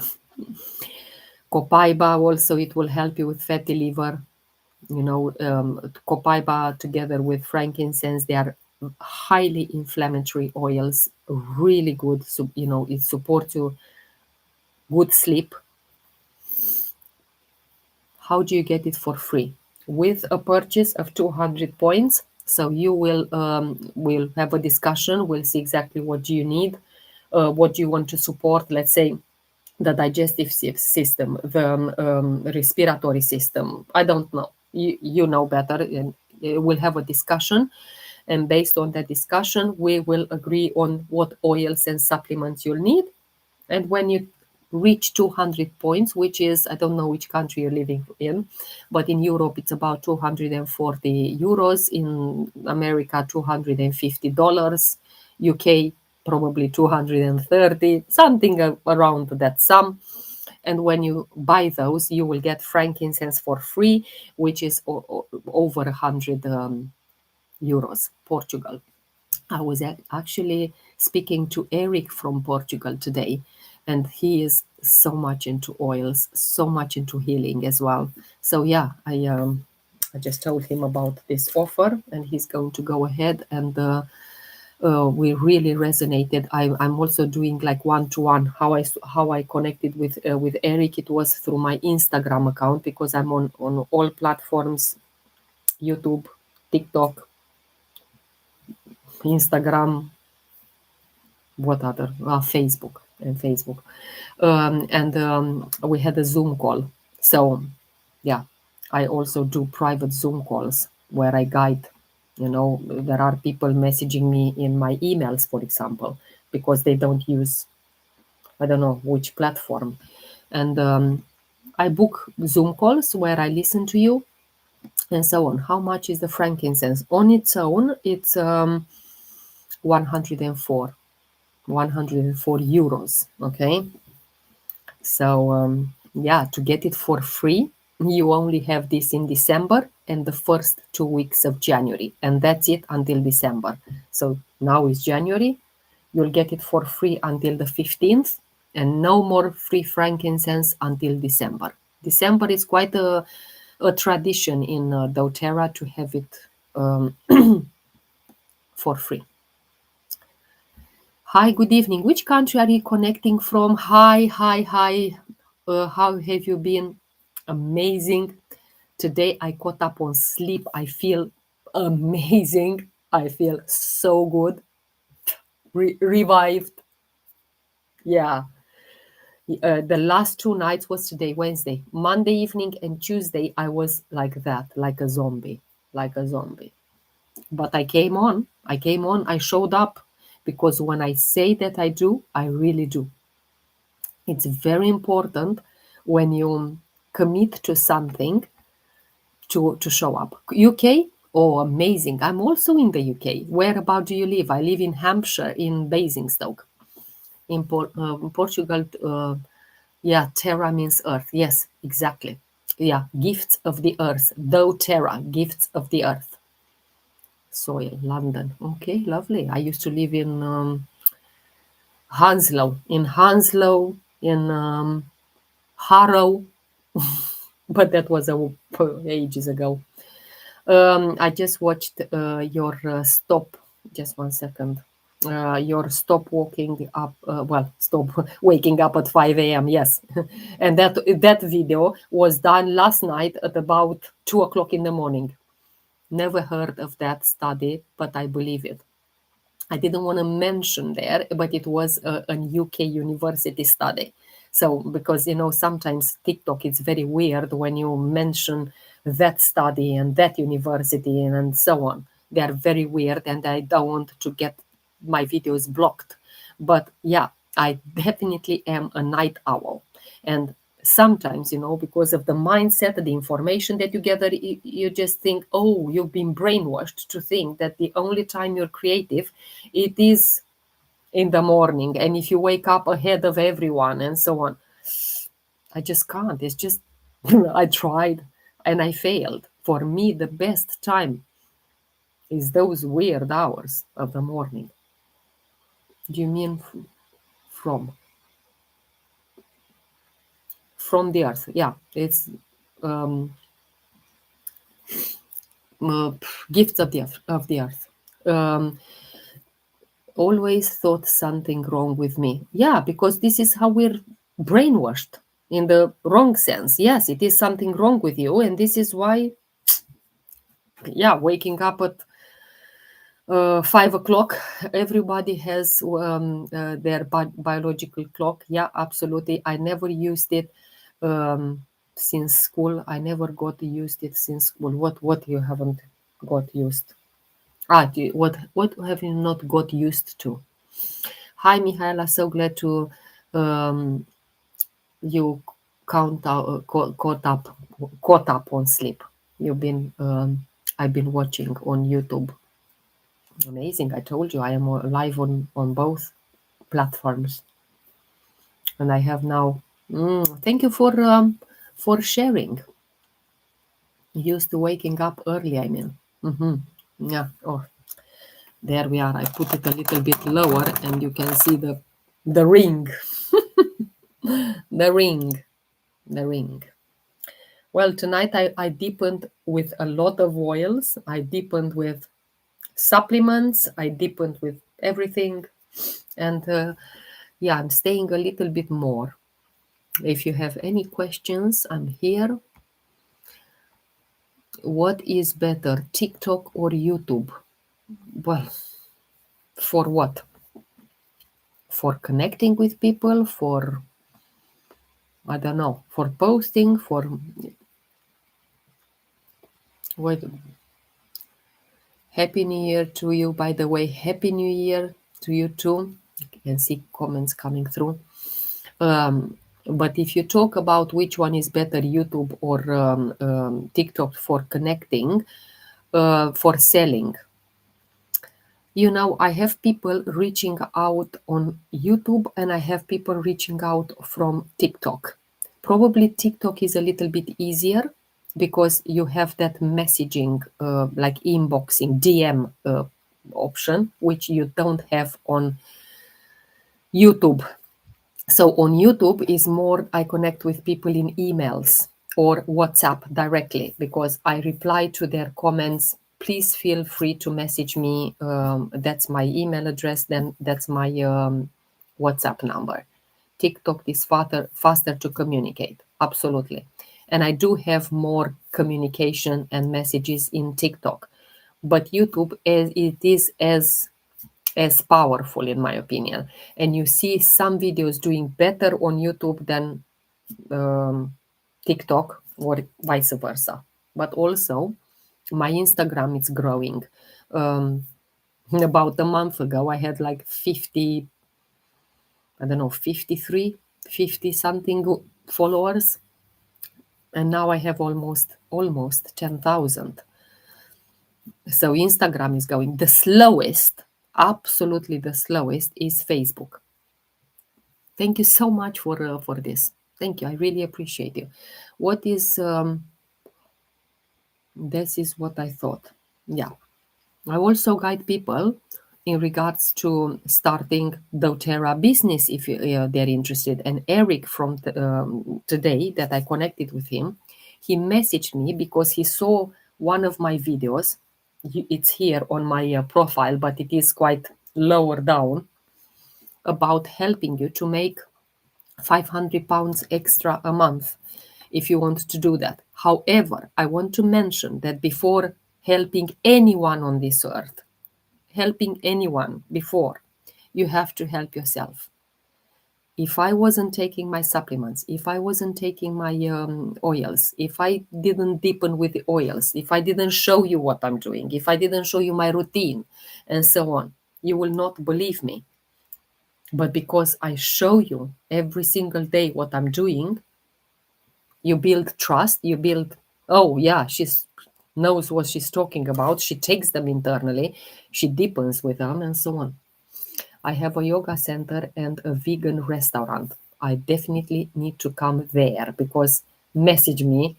Copaiba also, it will help you with fatty liver. Copaiba together with frankincense, they are highly inflammatory oils, really good. So, it supports you good sleep. How do you get it for free? With a purchase of 200 points. So you will have a discussion. We'll see exactly what do you need, what do you want to support. Let's say the digestive system, the respiratory system. I don't know. You know better, and we'll have a discussion. And based on that discussion, we will agree on what oils and supplements you'll need. And when you reach 200 points, which is, I don't know which country you're living in, but in Europe it's about 240 euros, in America $250, UK probably 230, something around that sum. And when you buy those, you will get frankincense for free, which is over 100 euros, Portugal. I was actually speaking to Eric from Portugal today, and he is so much into oils, so much into healing as well. So yeah, I just told him about this offer, and he's going to go ahead, and we really resonated. I'm also doing like one-to-one. How I connected with Eric, it was through my Instagram account, because I'm on all platforms: YouTube, TikTok, Instagram, what other? Facebook and Facebook. And we had a Zoom call. So yeah, I also do private Zoom calls where I guide. There are people messaging me in my emails, for example, because they don't use, I don't know which platform. And I book Zoom calls where I listen to you and so on. How much is the frankincense? On its own, it's 104 euros. Okay. So yeah, to get it for free, you only have this in December and the first 2 weeks of January, and that's it until December. So now is January, you'll get it for free until the 15th, and no more free frankincense until December. December is quite a tradition in doTERRA to have it for free. Hi, good evening. Which country are you connecting from? Hi, hi, hi. How have you been? Amazing. Today I caught up on sleep. I feel amazing. I feel so good. Revived. Yeah. The last 2 nights was today, Wednesday. Monday evening and Tuesday, I was like that, like a zombie, like a zombie. But I came on. I showed up because when I say that I do, I really do. It's very important when you commit to something to show up. UK? Oh, amazing. I'm also in the UK. Where about do you live? I live in Hampshire, in Basingstoke. In Portugal, yeah, terra means earth. Yes, exactly. Yeah, gifts of the earth. Though terra, gifts of the earth. Soil, London. Okay, lovely. I used to live in Hounslow, in Harrow, but that was ages ago. I just watched your stop. Just 1 second. Your stop walking up. Well, stop waking up at 5 a.m. Yes, and that video was done last night at about 2 o'clock in the morning. Never heard of that study, but I believe it. I didn't want to mention there, but it was a UK university study. So, because sometimes TikTok is very weird when you mention that study and that university and so on. They are very weird, and I don't want to get my videos blocked. But yeah, I definitely am a night owl. And sometimes, because of the mindset, the information that you gather, you just think, oh, you've been brainwashed to think that the only time you're creative, it is in the morning. And if you wake up ahead of everyone and so on, I just can't. It's just, I tried and I failed. For me, the best time is those weird hours of the morning. Do you mean from? From the earth? Yeah, it's um, gifts of the earth. Um, Always thought something wrong with me. Yeah, because this is how we're brainwashed in the wrong sense. Yes, it is something wrong with you, and this is why, yeah, waking up at 5 o'clock, everybody has their biological clock. Yeah, absolutely. I never used it since school. I never got used it since school. What you haven't got used? What have you not got used to? Hi, Mihaela. So glad to um, you caught up on sleep. You've been I've been watching on YouTube. Amazing. I told you I am live on both platforms, and I have now. Thank you for sharing. Used to waking up early. I mean, yeah. Oh, there we are. I put it a little bit lower, and you can see the ring, the ring, the ring. Well, tonight I deepened with a lot of oils. I deepened with supplements. I deepened with everything, and yeah, I'm staying a little bit more. If you have any questions, I'm here. What is better, TikTok or YouTube? Well, for what? For connecting with people, for, I don't know, for posting, for what? Happy New Year to you, by the way. Happy New Year to you too. You can see comments coming through. But if you talk about which one is better, YouTube or TikTok for connecting, for selling, I have people reaching out on YouTube and I have people reaching out from TikTok. Probably TikTok is a little bit easier because you have that messaging, like inboxing, DM option, which you don't have on YouTube. So on YouTube is more I connect with people in emails or WhatsApp directly because I reply to their comments please feel free to message me. That's my email address. Then that's my WhatsApp number. TikTok is faster to communicate. Absolutely. And I do have more communication and messages in TikTok. But YouTube, it is as powerful, in my opinion. And you see some videos doing better on YouTube than TikTok, or vice versa. But also, my Instagram is growing. About a month ago, I had like 50, I don't know, 53, 50 something followers. And now I have almost 10,000. So Instagram is going. The slowest, absolutely the slowest, is Facebook. Thank you so much for this. Thank you. I really appreciate you. What is this is what I thought. Yeah. I also guide people in regards to starting doTERRA business if they're interested. And Eric from today that I connected with him, he messaged me because he saw one of my videos. It's here on my profile, but it is quite lower down, about helping you to make £500 extra a month if you want to do that. However, I want to mention that before helping anyone on this earth, helping anyone before, you have to help yourself. If I wasn't taking my supplements, if I wasn't taking my oils, if I didn't deepen with the oils, if I didn't show you what I'm doing, if I didn't show you my routine, and so on, you will not believe me. But because I show you every single day what I'm doing, you build trust, you build, oh yeah, she's knows what she's talking about, she takes them internally, she deepens with them, and so on. I have a yoga center and a vegan restaurant. I definitely need to come there, because message me.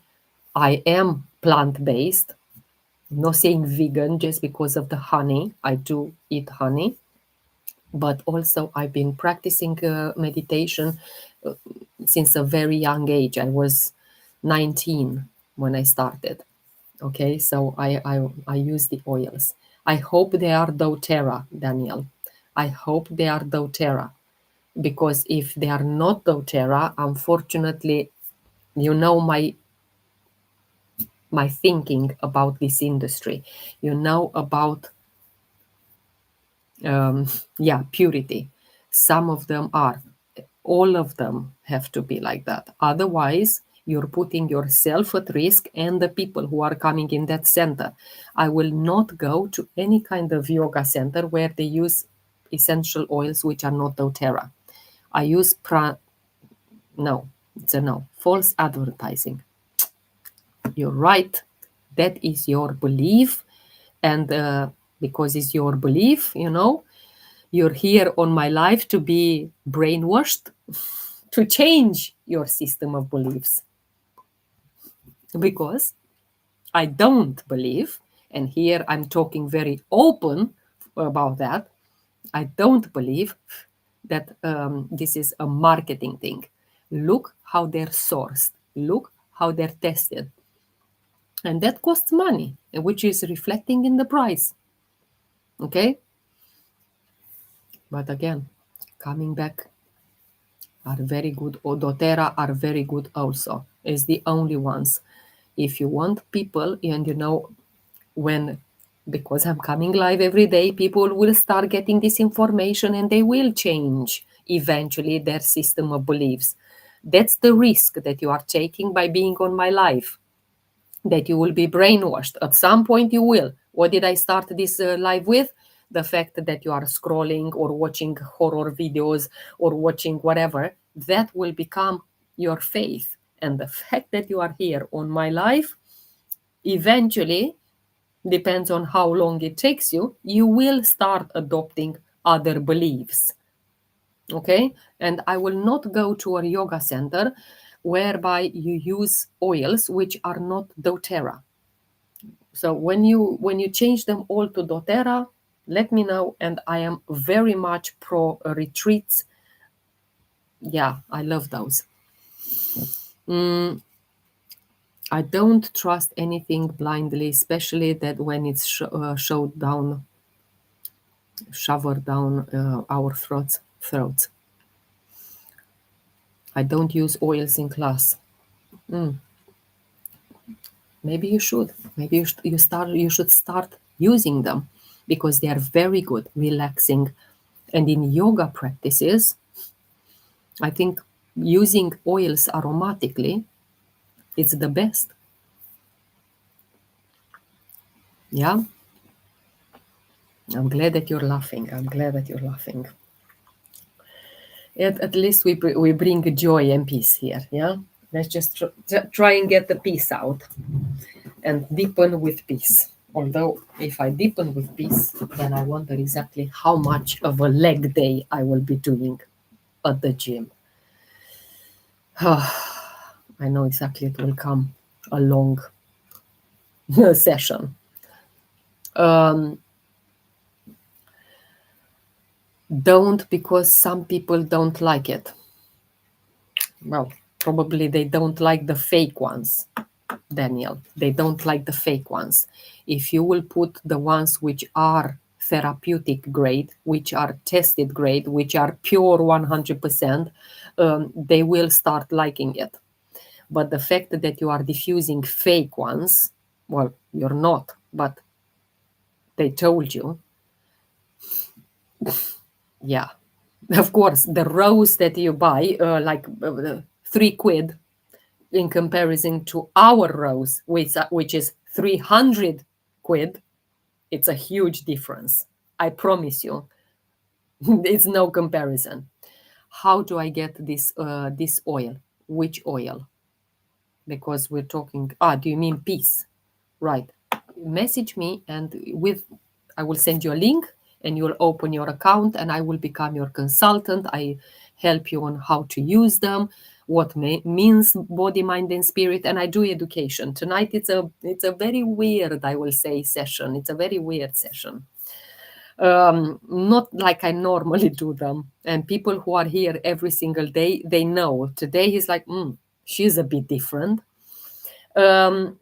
I am plant-based, not saying vegan just because of the honey. I do eat honey, but also I've been practicing meditation uh, since a very young age. I was 19 when I started. Okay, so I use the oils. I hope they are doTERRA, Daniel. I hope they are doTERRA, because if they are not doTERRA, unfortunately, you know my thinking about this industry. You know about purity. Some of them are. All of them have to be like that. Otherwise, you're putting yourself at risk and the people who are coming in that center. I will not go to any kind of yoga center where they use essential oils which are not doTERRA. I use no, it's a no. False advertising. You're right. That is your belief. And because it's your belief, you're here on my life to be brainwashed, to change your system of beliefs. Because I don't believe, and here I'm talking very open about that, I don't believe that this is a marketing thing. Look how they're sourced. Look how they're tested. And that costs money, which is reflecting in the price. Okay? But again, coming back, are very good. Or doTERRA are very good also. Is the only ones. If you want people, and when, because I'm coming live every day, people will start getting this information and they will change eventually their system of beliefs. That's the risk that you are taking by being on my live, that you will be brainwashed. At some point you will. What did I start this live with? The fact that you are scrolling or watching horror videos or watching whatever, that will become your faith. And the fact that you are here on my live, eventually, depends on how long it takes you, you will start adopting other beliefs. Okay? And I will not go to a yoga center whereby you use oils which are not doTERRA. So when you change them all to doTERRA, let me know. And I am very much pro retreats. Yeah, I love those. I don't trust anything blindly, especially that when it's shoved down our throats. I don't use oils in class. Maybe you should. Maybe you should start using them because they are very good, relaxing. And in yoga practices, I think using oils aromatically is the best. Yeah. I'm glad that you're laughing. I'm glad that you're laughing. At least we bring joy and peace here. Yeah. Let's just try and get the peace out and deepen with peace. Although, if I deepen with peace, then I wonder exactly how much of a leg day I will be doing at the gym. I know exactly it will come a long session. Don't, because some people don't like it. Well, probably they don't like the fake ones, Daniel. They don't like the fake ones. If you will put the ones which are therapeutic grade, which are tested grade, which are pure 100%, they will start liking it. But the fact that you are diffusing fake ones, well, you're not, but they told you. Yeah. Of course, the rose that you buy, like £3 in comparison to our rose, which is 300 quid, it's a huge difference. I promise you. It's no comparison. How do I get this oil? Which oil? Because we're talking, do you mean peace? Right. Message me and I will send you a link and you'll open your account and I will become your consultant. I help you on how to use them, what means body, mind, and spirit, and I do education. Tonight it's a very weird, I will say, session. It's a very weird session. Not like I normally do them. And people who are here every single day, they know. Today he's like, she's a bit different. But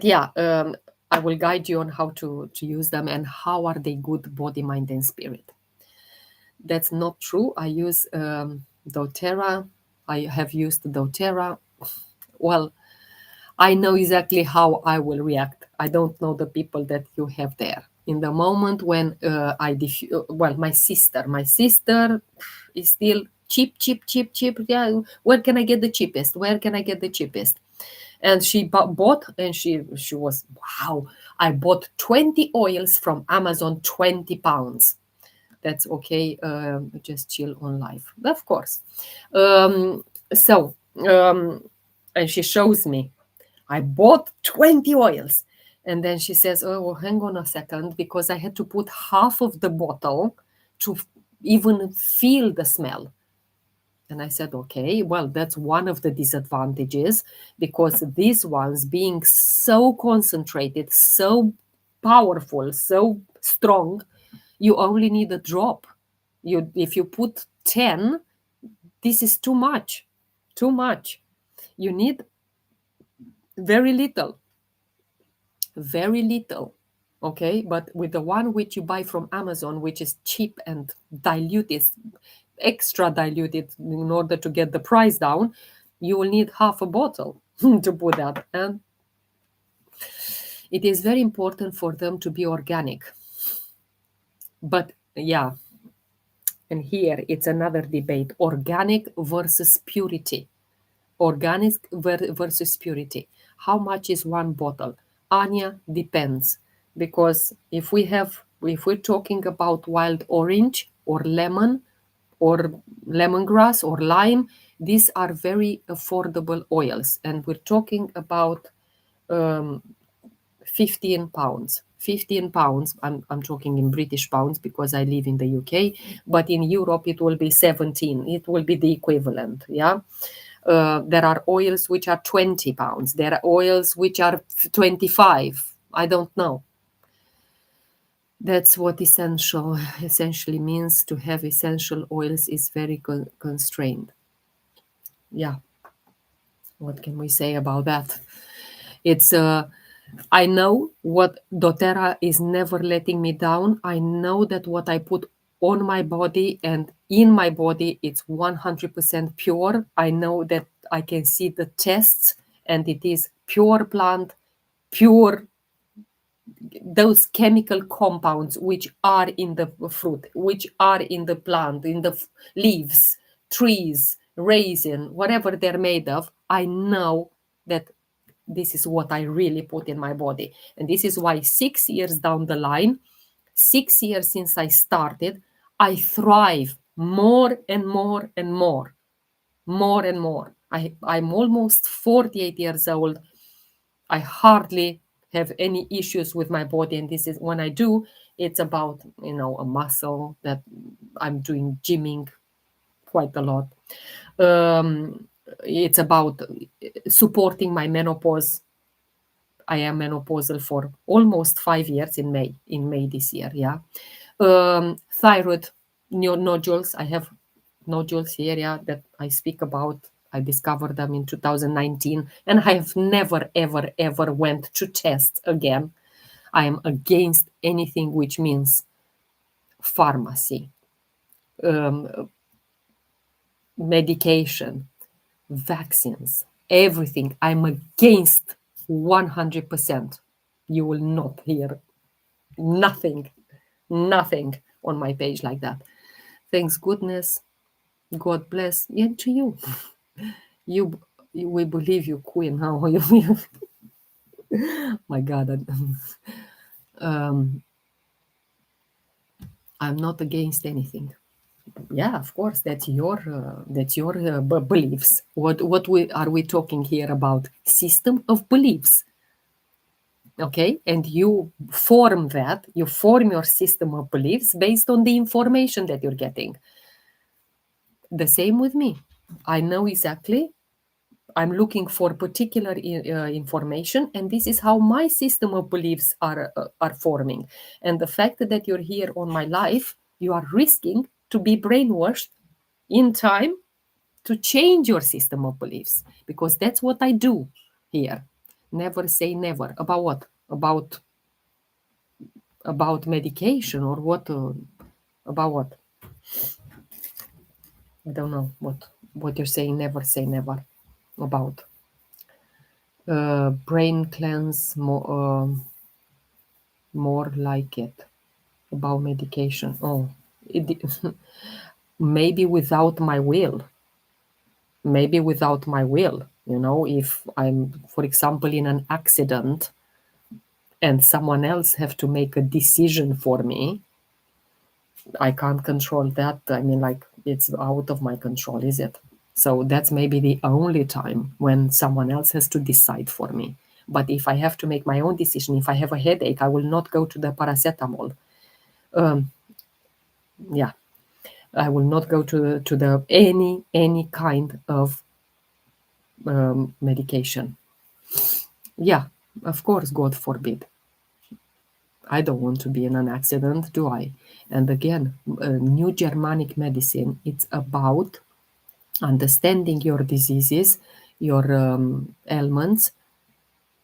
yeah, I will guide you on how to use them and how are they good body, mind, and spirit. That's not true. I use doTERRA. I have used doTERRA. Well, I know exactly how I will react. I don't know the people that you have there. In the moment when my sister is still cheap. Yeah, where can I get the cheapest? Where can I get the cheapest? And she bought, and she was, wow, I bought 20 oils from Amazon, £20. That's okay. Just chill on life, of course. So and she shows me I bought 20 oils. And then she says, oh, well, hang on a second, because I had to put half of the bottle to even feel the smell. And I said, okay, well, that's one of the disadvantages, because these ones being so concentrated, so powerful, so strong, you only need a drop. If you put 10, this is too much. Too much. You need very little. Very little. Okay, but with the one which you buy from Amazon, which is cheap and diluted, extra diluted in order to get the price down, you will need half a bottle to put that. And it is very important for them to be organic. But yeah, and here it's another debate: organic versus purity. Organic versus purity. How much is one bottle? Anya, depends. Because if we're talking about wild orange or lemon or lemongrass or lime, these are very affordable oils. And we're talking about 15 pounds. 15 pounds, I'm talking in British pounds because I live in the UK, but in Europe it will be 17. It will be the equivalent, yeah? There are oils which are 20 pounds. There are oils which are 25. I don't know. That's what essentially means. To have essential oils is very constrained. Yeah. What can we say about that? It's I know what doTERRA is never letting me down. I know that what I put on my body and in my body, it's 100% pure. I know that I can see the tests and it is pure plant, pure, those chemical compounds which are in the fruit, which are in the plant, in the leaves, trees, raisin, whatever they're made of. I know that this is what I really put in my body. And this is why 6 years down the line, 6 years since I started, I thrive more and more and more, more and more. I'm almost 48 years old. I hardly have any issues with my body. And this is when I do, it's about, a muscle that I'm doing gymming quite a lot. It's about supporting my menopause. I am menopausal for almost 5 years in May this year. Yeah. Thyroid nodules. I have nodules here, yeah, that I speak about. I discovered them in 2019 and I have never, ever, ever went to test again. I am against anything which means pharmacy, medication, vaccines, everything. I'm against 100%. You will not hear nothing, nothing on my page like that. Thanks goodness. God bless. And to you. You, we believe you, Queen. How are you? My God. I'm not against anything. Yeah, of course, that's your beliefs. What we are we talking here about? System of beliefs. Okay, and you form your system of beliefs based on the information that you're getting. The same with me. I know exactly. I'm looking for particular information, and this is how my system of beliefs are forming. And the fact that you're here on my life, you are risking to be brainwashed in time to change your system of beliefs, because that's what I do here. Never say never. About what? About medication or what? About what? I don't know what you're saying. Never say never. About brain cleanse, more like it. About medication. Oh, it, maybe without my will. Maybe without my will. If I'm, for example, in an accident and someone else have to make a decision for me, I can't control that. I mean, like, it's out of my control, is it? So that's maybe the only time when someone else has to decide for me. But if I have to make my own decision, if I have a headache, I will not go to the paracetamol. Yeah, I will not go to the any kind of medication. Yeah, of course, God forbid. I don't want to be in an accident, do I? And again, New Germanic medicine, it's about understanding your diseases, your ailments,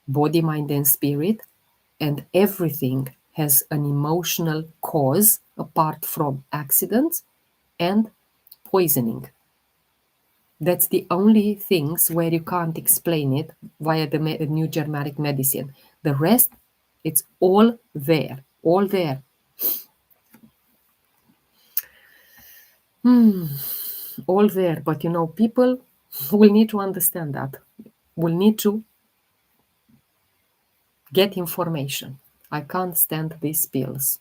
body, mind, and spirit, and everything has an emotional cause apart from accidents and poisoning. That's the only things where you can't explain it via the New Germanic medicine. The rest, it's all there, all there. All there. But people will need to understand that. Will need to get information. I can't stand these pills.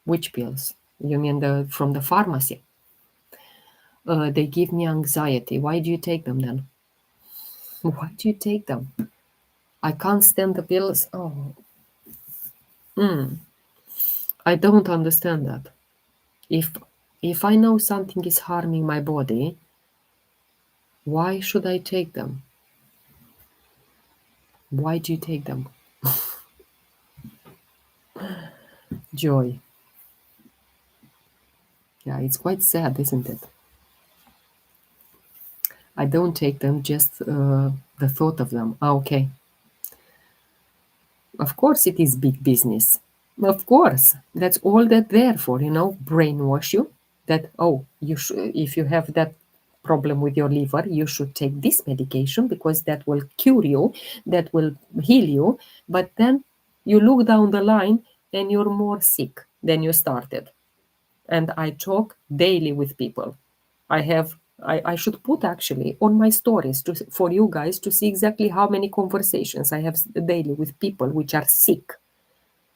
Which pills? You mean from the pharmacy? They give me anxiety. Why do you take them then? Why do you take them? I can't stand the pills. Oh, I don't understand that. If I know something is harming my body, why should I take them? Why do you take them? Joy. Yeah, it's quite sad, isn't it? I don't take them, just the thought of them. Okay. Of course it is big business. Of course. That's all that they're for, brainwash you that, oh, if you have that problem with your liver, you should take this medication because that will cure you, that will heal you. But then you look down the line and you're more sick than you started. And I talk daily with people. I should put actually on my stories for you guys to see exactly how many conversations I have daily with people which are sick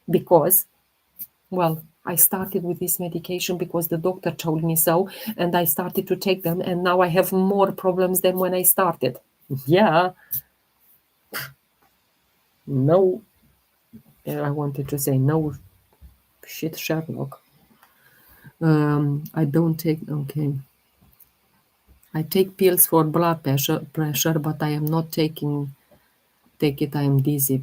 because, well, I started with this medication because the doctor told me so, and I started to take them, and now I have more problems than when I started. Yeah, no, I wanted to say no shit, Sherlock. I don't take, okay. I take pills for blood pressure, but I am not take it. I am dizzy.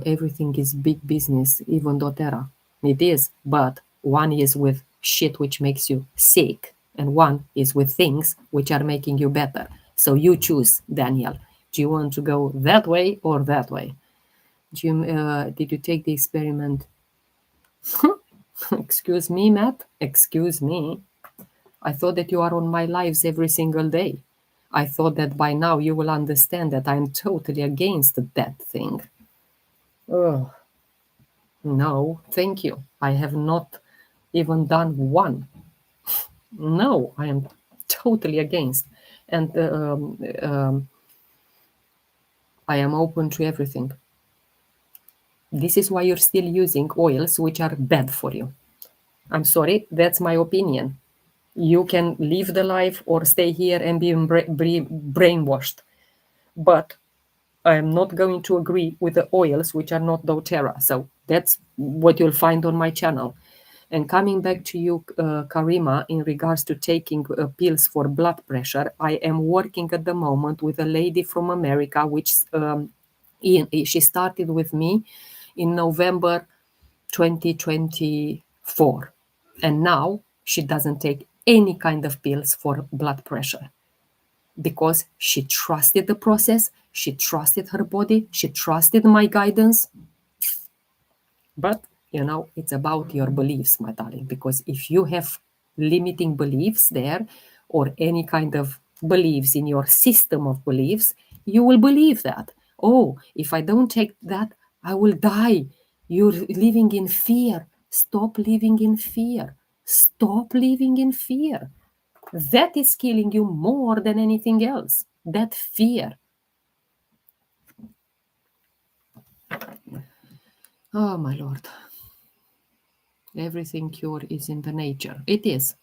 Everything is big business, even doTERRA. It is, but one is with shit which makes you sick, and one is with things which are making you better. So you choose, Daniel. Do you want to go that way or that way? Did you take the experiment? Excuse me, Matt. Excuse me. I thought that you are on my lives every single day. I thought that by now you will understand that I'm totally against that thing. Ugh. No, thank you. I have not even done one. No, I am totally against. And I am open to everything. This is why you're still using oils which are bad for you. I'm sorry, that's my opinion. You can live the life or stay here and be brainwashed. But I am not going to agree with the oils which are not doTERRA. So that's what you'll find on my channel. And coming back to you, Karima, in regards to taking pills for blood pressure, I am working at the moment with a lady from America, which she started with me in November 2024. And now she doesn't take any kind of pills for blood pressure because she trusted the process, she trusted her body, she trusted my guidance. But, it's about your beliefs, my darling, because if you have limiting beliefs there or any kind of beliefs in your system of beliefs, you will believe that. Oh, if I don't take that, I will die. You're living in fear. Stop living in fear. Stop living in fear. That is killing you more than anything else. That fear. Oh, my Lord. Everything cure is in the nature. It is.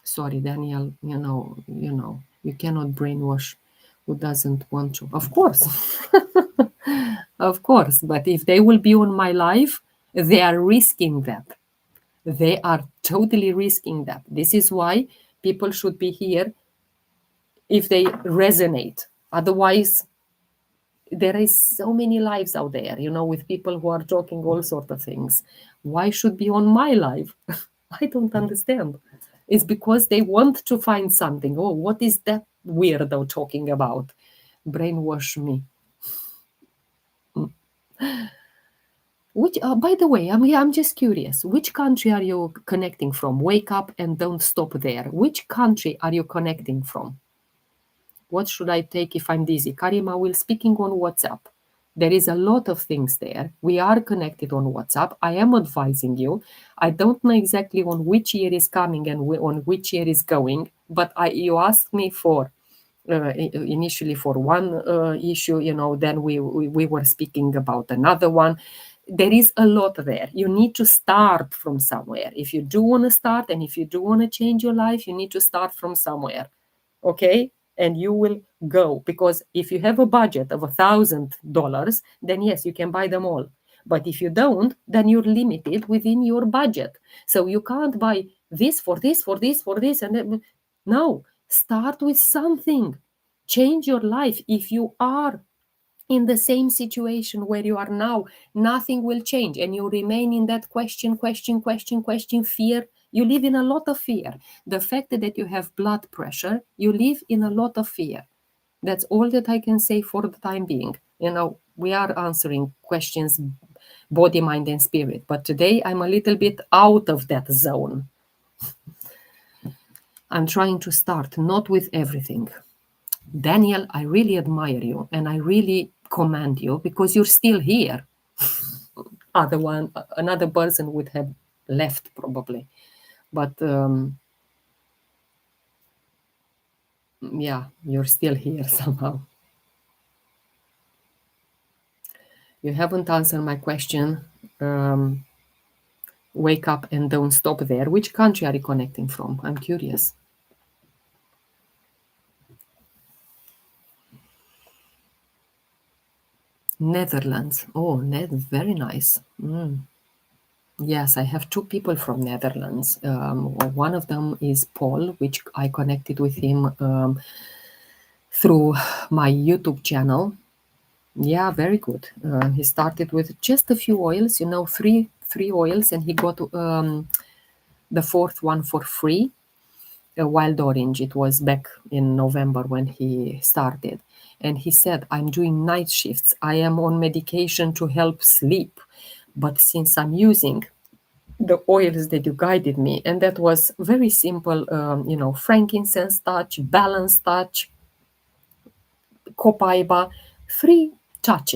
Sorry, Daniel, you cannot brainwash who doesn't want to. Of course. Of course. But if they will be on my life, they are risking that. They are totally risking that. This is why people should be here if they resonate. Otherwise, there is so many lives out there, with people who are talking all sorts of things. Why should be on my life? I don't understand. It's because they want to find something. Oh, what is that weirdo talking about? Brainwash me. Which, by the way, I'm just curious. Which country are you connecting from? Wake up and don't stop there. Which country are you connecting from? What should I take if I'm dizzy? Karima, we're speaking on WhatsApp. There is a lot of things there. We are connected on WhatsApp. I am advising you. I don't know exactly on which year is coming and on which year is going, but you asked me for initially for one issue, then we were speaking about another one. There is a lot there. You need to start from somewhere. If you do want to start and if you do want to change your life, you need to start from somewhere. Okay? And you will go, because if you have a budget of $1,000, then yes, you can buy them all. But if you don't, then you're limited within your budget. So you can't buy this for this, for this, for this, and then, no. Start with something. Change your life. If you are in the same situation where you are now, nothing will change, and you remain in that question, fear, You live in a lot of fear. The fact that you have blood pressure, you live in a lot of fear. That's all that I can say for the time being. We are answering questions, body, mind, and spirit. But today I'm a little bit out of that zone. I'm trying to start, not with everything. Daniel, I really admire you and I really commend you because you're still here. Another person would have left probably. But yeah, you're still here somehow. You haven't answered my question. Wake up and don't stop there. Which country are you connecting from? I'm curious. Netherlands. Oh, very nice. Yes, I have two people from Netherlands. One of them is Paul, which I connected with him through my YouTube channel. Yeah, very good. He started with just a few oils, three oils, and he got the fourth one for free. A wild orange. It was back in November when he started. And he said, I'm doing night shifts. I am on medication to help sleep. But since I'm using the oils that you guided me, and that was very simple, frankincense touch, balance touch, copaiba, three touch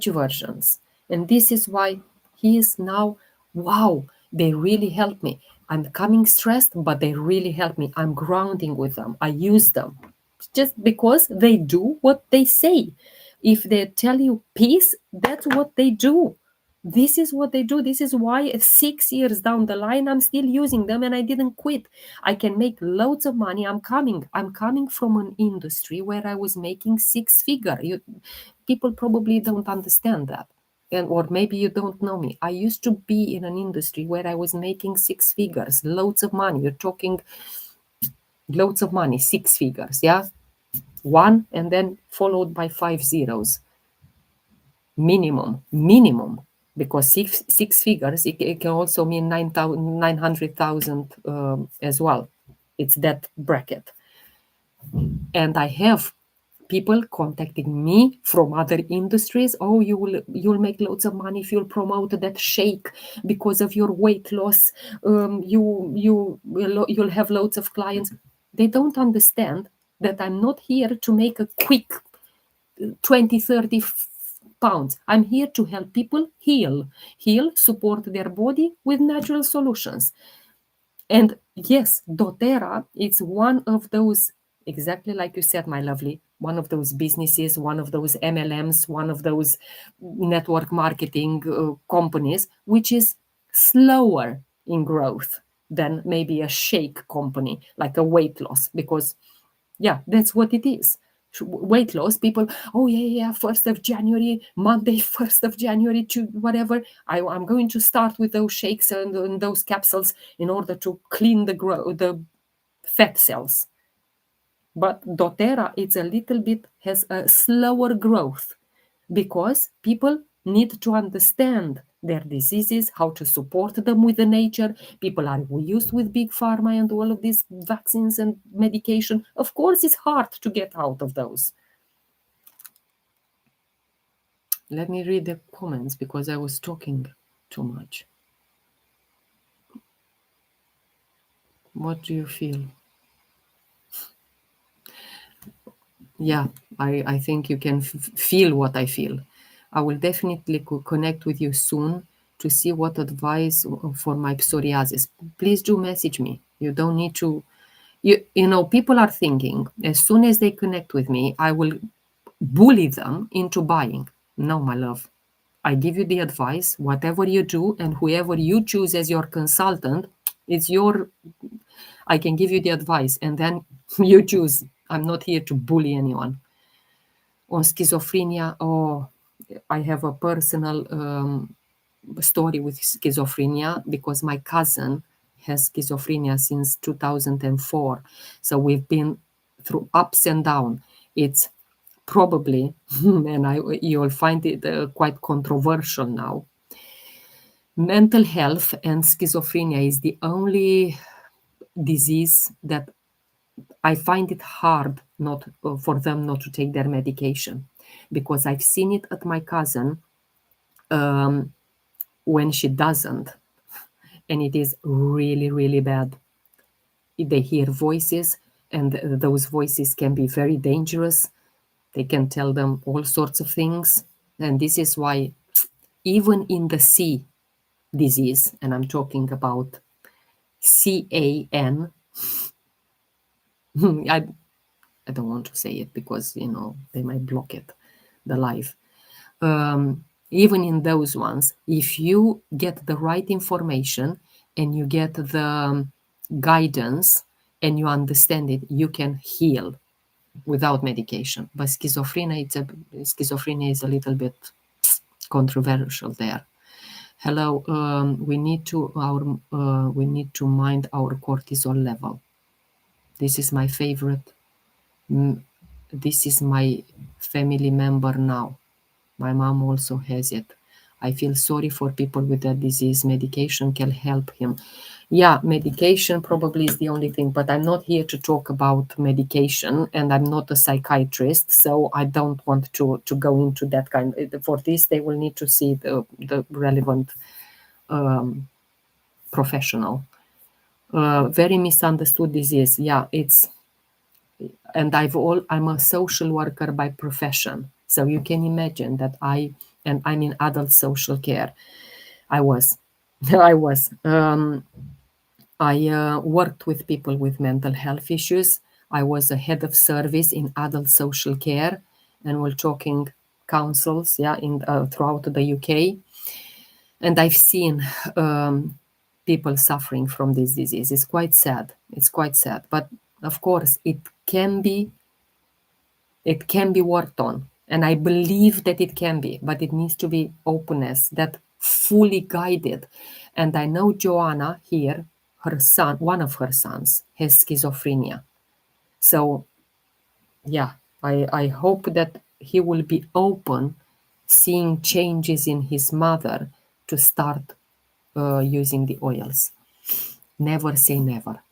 versions. And this is why he is now, wow, they really help me. I'm coming stressed, but they really help me. I'm grounding with them. I use them just because they do what they say. If they tell you peace, that's what they do. This is what they do. This is why 6 years down the line, I'm still using them and I didn't quit. I can make loads of money. I'm coming from an industry where I was making six figure. People probably don't understand that. Or maybe you don't know me. I used to be in an industry where I was making six figures, loads of money. You're talking loads of money, six figures, yeah? One and then followed by 5 zeros. Minimum, because six figures, it can also mean 900,000 as well. It's that bracket. And I have people contacting me from other industries. Oh, you'll make loads of money if you'll promote that shake because of your weight loss. You'll have loads of clients. They don't understand that I'm not here to make a quick 20, 30 pounds. I'm here to help people heal, support their body with natural solutions. And yes, doTERRA is one of those, exactly like you said, my lovely, one of those businesses, one of those MLMs, one of those network marketing companies, which is slower in growth than maybe a shake company, like a weight loss, because yeah, that's what it is. Weight loss, people, oh yeah, 1st of January, Monday, 1st of January, to whatever. I'm going to start with those shakes and those capsules in order to clean the fat cells. But doTERRA, it's a little bit, has a slower growth because people need to understand their diseases, how to support them with the nature. People are used with big pharma and all of these vaccines and medication. Of course, it's hard to get out of those. Let me read the comments because I was talking too much. What do you feel? Yeah, I think you can feel what I feel. I will definitely connect with you soon to see what advice for my psoriasis. Please do message me. You don't need to. People are thinking as soon as they connect with me, I will bully them into buying. No, my love. I give you the advice, whatever you do, and whoever you choose as your consultant, it's your. I can give you the advice, and then you choose. I'm not here to bully anyone. On schizophrenia, I have a personal story with schizophrenia because my cousin has schizophrenia since 2004. So we've been through ups and downs. It's probably, and you'll find it quite controversial now. mental health and schizophrenia is the only disease that I find it hard not for them not to take their medication, because I've seen it at my cousin when she doesn't, and it is really, really bad. They hear voices, and those voices can be very dangerous. They can tell them all sorts of things. And this is why, even in the C disease, and I'm talking about CAN, I don't want to say it because, they might block it, the live. Even in those ones, if you get the right information and you get the guidance and you understand it, you can heal without medication. But schizophrenia is a little bit controversial there. Hello, we need to mind our cortisol level. This is my favorite. This is my family member now. My mom also has it. I feel sorry for people with that disease. Medication can help him. Yeah, medication probably is the only thing, but I'm not here to talk about medication, and I'm not a psychiatrist, so I don't want to go into that kind. For this, they will need to see the relevant professional. Very misunderstood disease. Yeah, and I'm a social worker by profession. So you can imagine that I'm in adult social care. I was. I worked with people with mental health issues. I was a head of service in adult social care, and we're talking councils, throughout the UK. And I've seen people suffering from this disease. It's quite sad. But of course, it can be worked on, and I believe that it can be, but it needs to be openness, that fully guided. And I know Joanna here, her son, one of her sons, has schizophrenia. So yeah, I hope that he will be open, seeing changes in his mother, to start using the oils. Never say never.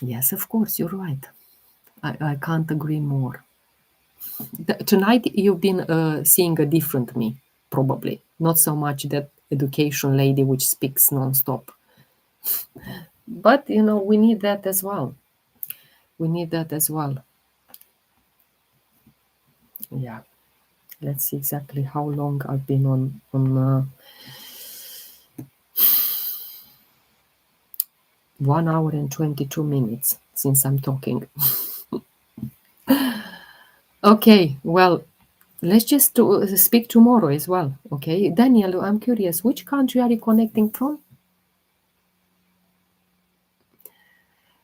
Yes, of course, you're right. I can't agree more. Tonight you've been seeing a different me, probably. Not so much that education lady which speaks non-stop. But, we need that as well. Yeah. Let's see exactly how long I've been on 1 hour and 22 minutes since I'm talking. Okay, well, let's just speak tomorrow as well, okay? Daniel, I'm curious, which country are you connecting from?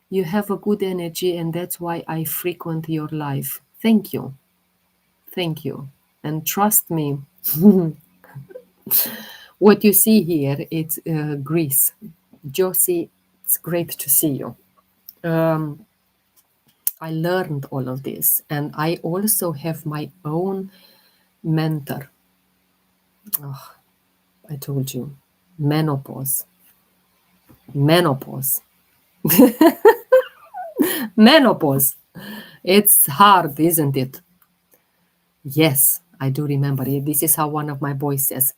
You have a good energy, and that's why I frequent your life. Thank you. And trust me, what you see here, it's Greece. Josie, it's great to see you. I learned all of this, and I also have my own mentor. Oh, I told you, menopause. Menopause. It's hard, isn't it? Yes, I do remember it. This is how one of my boys says.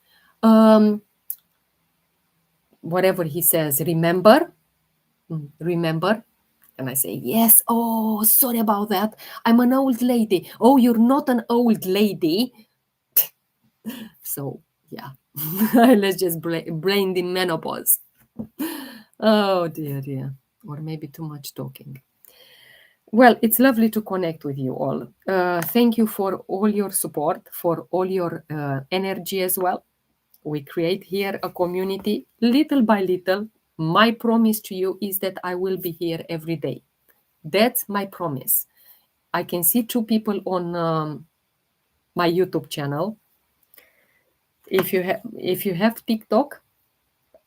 Whatever he says, remember? Remember? And I say, yes. Oh, sorry about that. I'm an old lady. Oh, you're not an old lady. So, yeah. Let's just blame the menopause. Oh, dear. Or maybe too much talking. Well, it's lovely to connect with you all. Thank you for all your support, for all your energy as well. We create here a community little by little. My promise to you is that I will be here every day. That's my promise. I can see 2 people on my YouTube channel. If you have TikTok,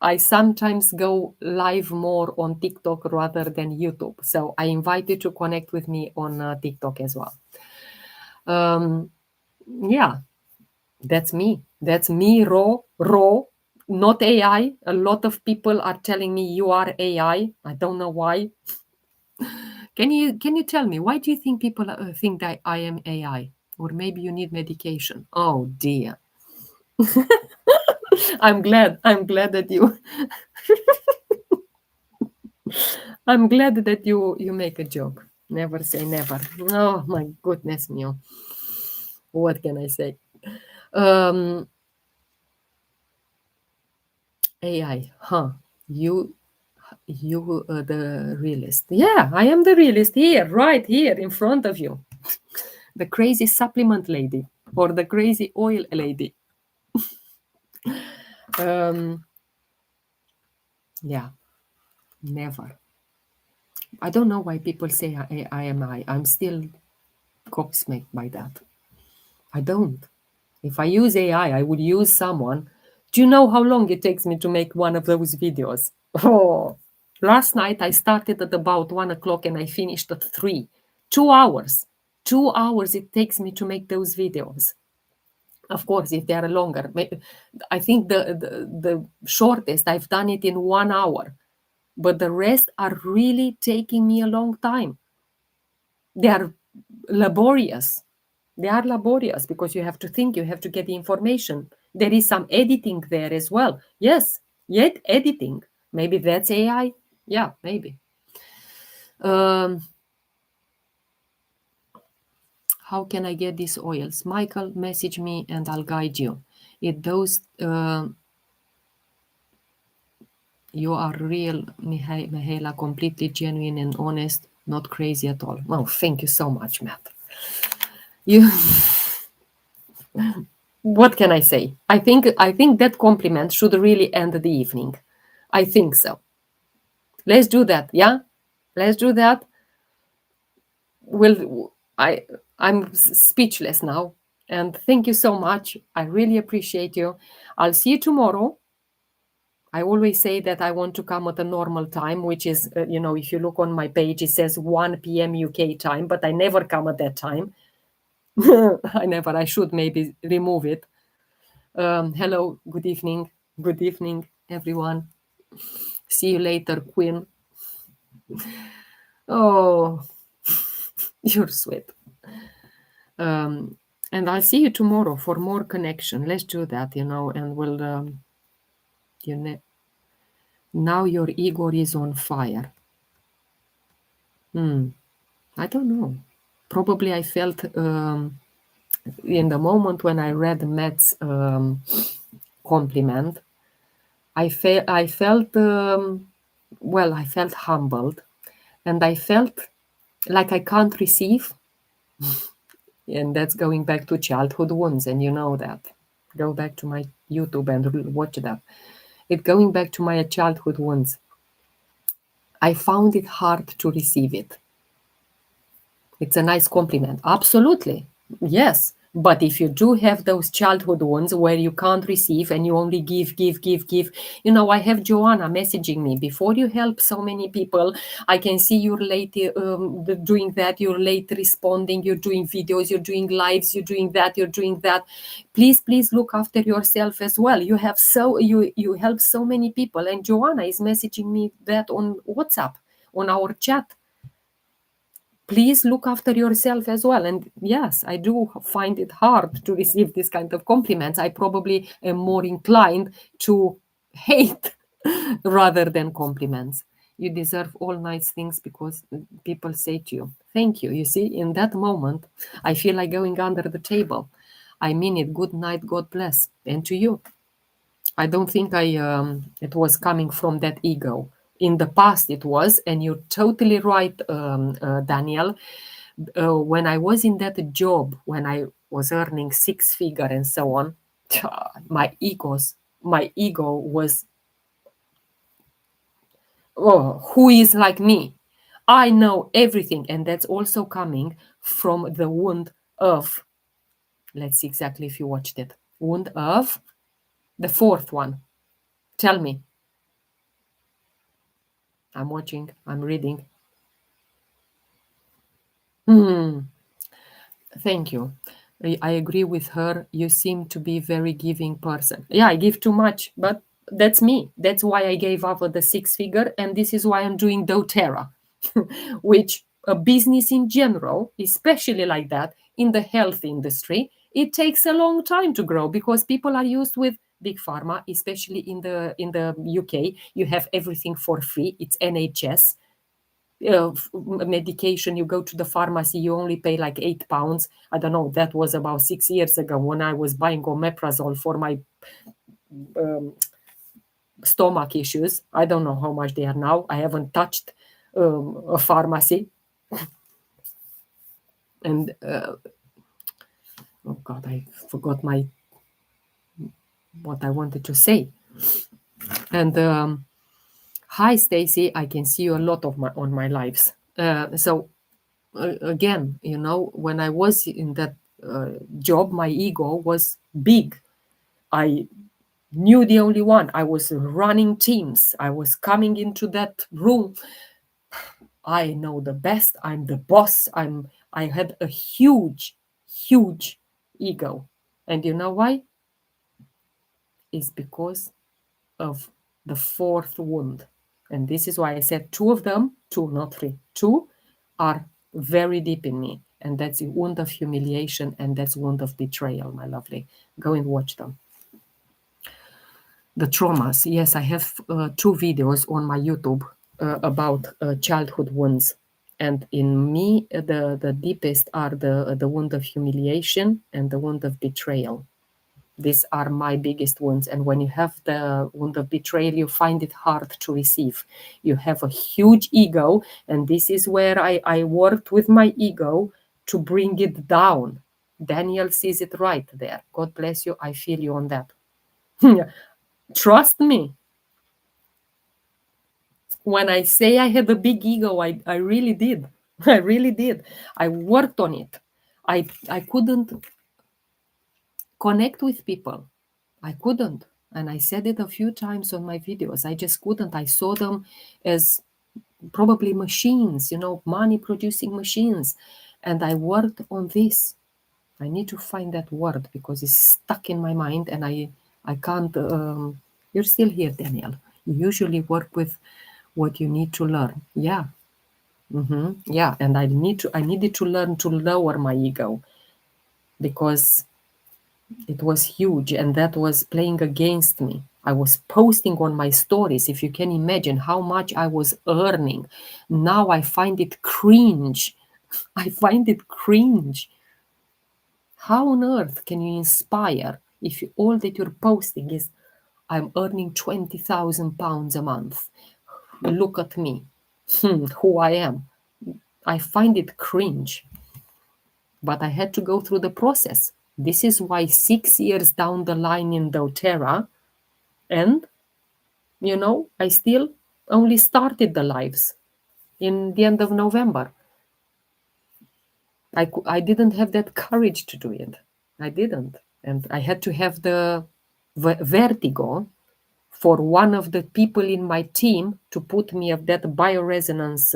I sometimes go live more on TikTok rather than YouTube. So I invite you to connect with me on TikTok as well. Yeah. That's me. That's me, raw, not AI. A lot of people are telling me you are AI. I don't know why. Can you tell me why do you think people think that I am AI? Or maybe you need medication. Oh dear. I'm glad. I'm glad that you make a joke. Never say never. Oh my goodness me. What can I say? Um, AI, huh? You the realist. Yeah, I am the realist here, right here in front of you. The crazy supplement lady or the crazy oil lady. Um, yeah, never. I don't know why people say I am I. I'm still gobsmacked by that. I don't. If I use AI, I would use someone. Do you know how long it takes me to make one of those videos? Oh, last night I started at about 1 o'clock and I finished at 3. 2 hours. 2 hours it takes me to make those videos. Of course, if they are longer, I think the shortest I've done it in 1 hour, but the rest are really taking me a long time. They are laborious. They are laborious because you have to think, you have to get the information. There is some editing there as well. Yes, yet editing. Maybe that's AI. Yeah, maybe. Um, how can I get these oils? Michael, message me and I'll guide you. It those you are real, Mihaela, completely genuine and honest, not crazy at all. Oh, thank you so much, Matt. You what can I say? I think that compliment should really end the evening. I think so. Let's do that. Yeah, let's do that. Will I? I'm speechless now. And thank you so much. I really appreciate you. I'll see you tomorrow. I always say that I want to come at a normal time, which is, if you look on my page, it says 1 p.m. UK time, but I never come at that time. I never. I should maybe remove it. Hello, good evening. Good evening, everyone. See you later, Queen. Oh, you're sweet. And I'll see you tomorrow for more connection. Let's do that, and we'll, you know, now your ego is on fire. I don't know. Probably I felt in the moment when I read Matt's compliment, I felt well, I felt humbled, and I felt like I can't receive, and that's going back to childhood wounds, and you know that. Go back to my YouTube and watch that. It going back to my childhood wounds. I found it hard to receive it. It's a nice compliment. Absolutely. Yes. But if you do have those childhood ones where you can't receive and you only give, I have Joanna messaging me. Before you help so many people, I can see you're late doing that, you're late responding, you're doing videos, you're doing lives, you're doing that, you're doing that. Please look after yourself as well. You help so many people. And Joanna is messaging me that on WhatsApp, on our chat. Please look after yourself as well. And yes, I do find it hard to receive this kind of compliments. I probably am more inclined to hate rather than compliments. You deserve all nice things because people say to you, thank you. You see, in that moment, I feel like going under the table. I mean it. Good night. God bless. And to you. I don't think it was coming from that ego. In the past, it was, and you're totally right, Daniel. When I was in that job, when I was earning 6 figure and so on, my ego was, oh, who is like me? I know everything, and that's also coming from the wound of. Let's see exactly if you watched it. Wound of the fourth one. Tell me. I'm watching. I'm reading. Thank you. I agree with her. You seem to be a very giving person. Yeah, I give too much, but that's me. That's why I gave up the 6-figure, and this is why I'm doing doTERRA, which a business in general, especially like that in the health industry, it takes a long time to grow because people are used with big pharma, especially in the UK. You have everything for free. It's NHS medication. You go to the pharmacy, you only pay like £8. I don't know, that was about 6 years ago when I was buying omeprazole for my um, stomach issues. I don't know how much they are now. I haven't touched a pharmacy. And oh god, I forgot what I wanted to say. And hi Stacy, I can see you a lot on my lives. So again, when I was in that job, my ego was big. I knew the only one. I was running teams. I was coming into that room. I know the best. I'm the boss. I had a huge, huge ego. And you know why? It's because of the fourth wound. And this is why I said two of them, two, not three, two are very deep in me. And that's the wound of humiliation and that's wound of betrayal, my lovely. Go and watch them. The traumas. Yes, I have 2 videos on my YouTube about childhood wounds. And in me, the deepest are the wound of humiliation and the wound of betrayal. These are my biggest wounds. And when you have the wound of betrayal, you find it hard to receive. You have a huge ego. And this is where I worked with my ego to bring it down. Daniel sees it right there. God bless you. I feel you on that. Trust me. When I say I had a big ego, I really did. I really did. I worked on it. I couldn't connect with people. I couldn't. And I said it a few times on my videos. I just couldn't. I saw them as probably machines, money producing machines. And I worked on this. I need to find that word because it's stuck in my mind and I can't. You're still here, Daniel. You usually work with what you need to learn. Yeah. Yeah. And I needed to learn to lower my ego because it was huge and that was playing against me. I was posting on my stories, if you can imagine how much I was earning. Now I find it cringe. I find it cringe. How on earth can you inspire if all that you're posting is, I'm earning £20,000 a month? Look at me, who I am. I find it cringe. But I had to go through the process. This is why 6 years down the line in doTERRA, and, I still only started the lives in the end of November. I didn't have that courage to do it. I didn't. And I had to have the vertigo for one of the people in my team to put me of that bioresonance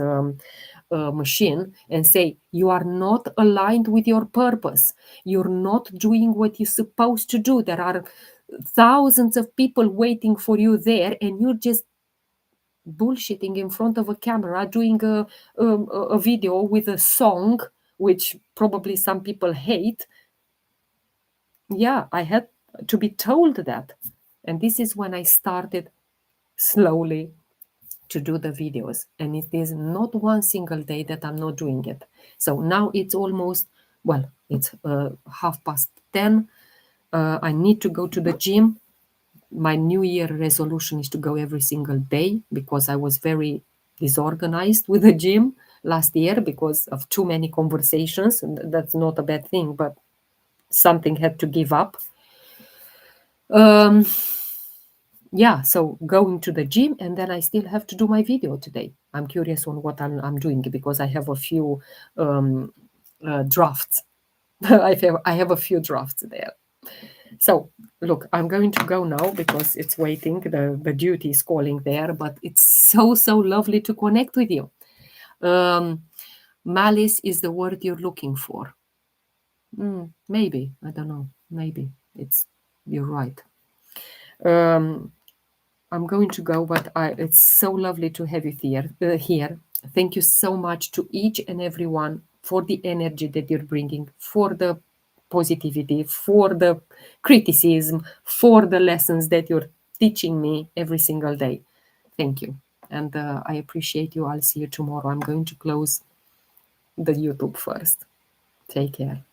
machine and say, you are not aligned with your purpose. You're not doing what you're supposed to do. There are thousands of people waiting for you there and you're just bullshitting in front of a camera doing a video with a song which probably some people hate. Yeah, I had to be told that. And this is when I started slowly to do the videos. And it is not one single day that I'm not doing it. So now it's almost, well, it's 10:30. I need to go to the gym. My New Year resolution is to go every single day because I was very disorganized with the gym last year because of too many conversations. That's not a bad thing, but something had to give up. Yeah, so going to the gym and then I still have to do my video today. I'm curious on what I'm doing because I have a few drafts. I have a few drafts there. So look, I'm going to go now because it's waiting. The duty is calling there, but it's so lovely to connect with you. Malice is the word you're looking for. Maybe, I don't know. Maybe you're right. I'm going to go, but it's so lovely to have you here. Thank you so much to each and every one for the energy that you're bringing, for the positivity, for the criticism, for the lessons that you're teaching me every single day. Thank you. And I appreciate you. I'll see you tomorrow. I'm going to close the YouTube first. Take care.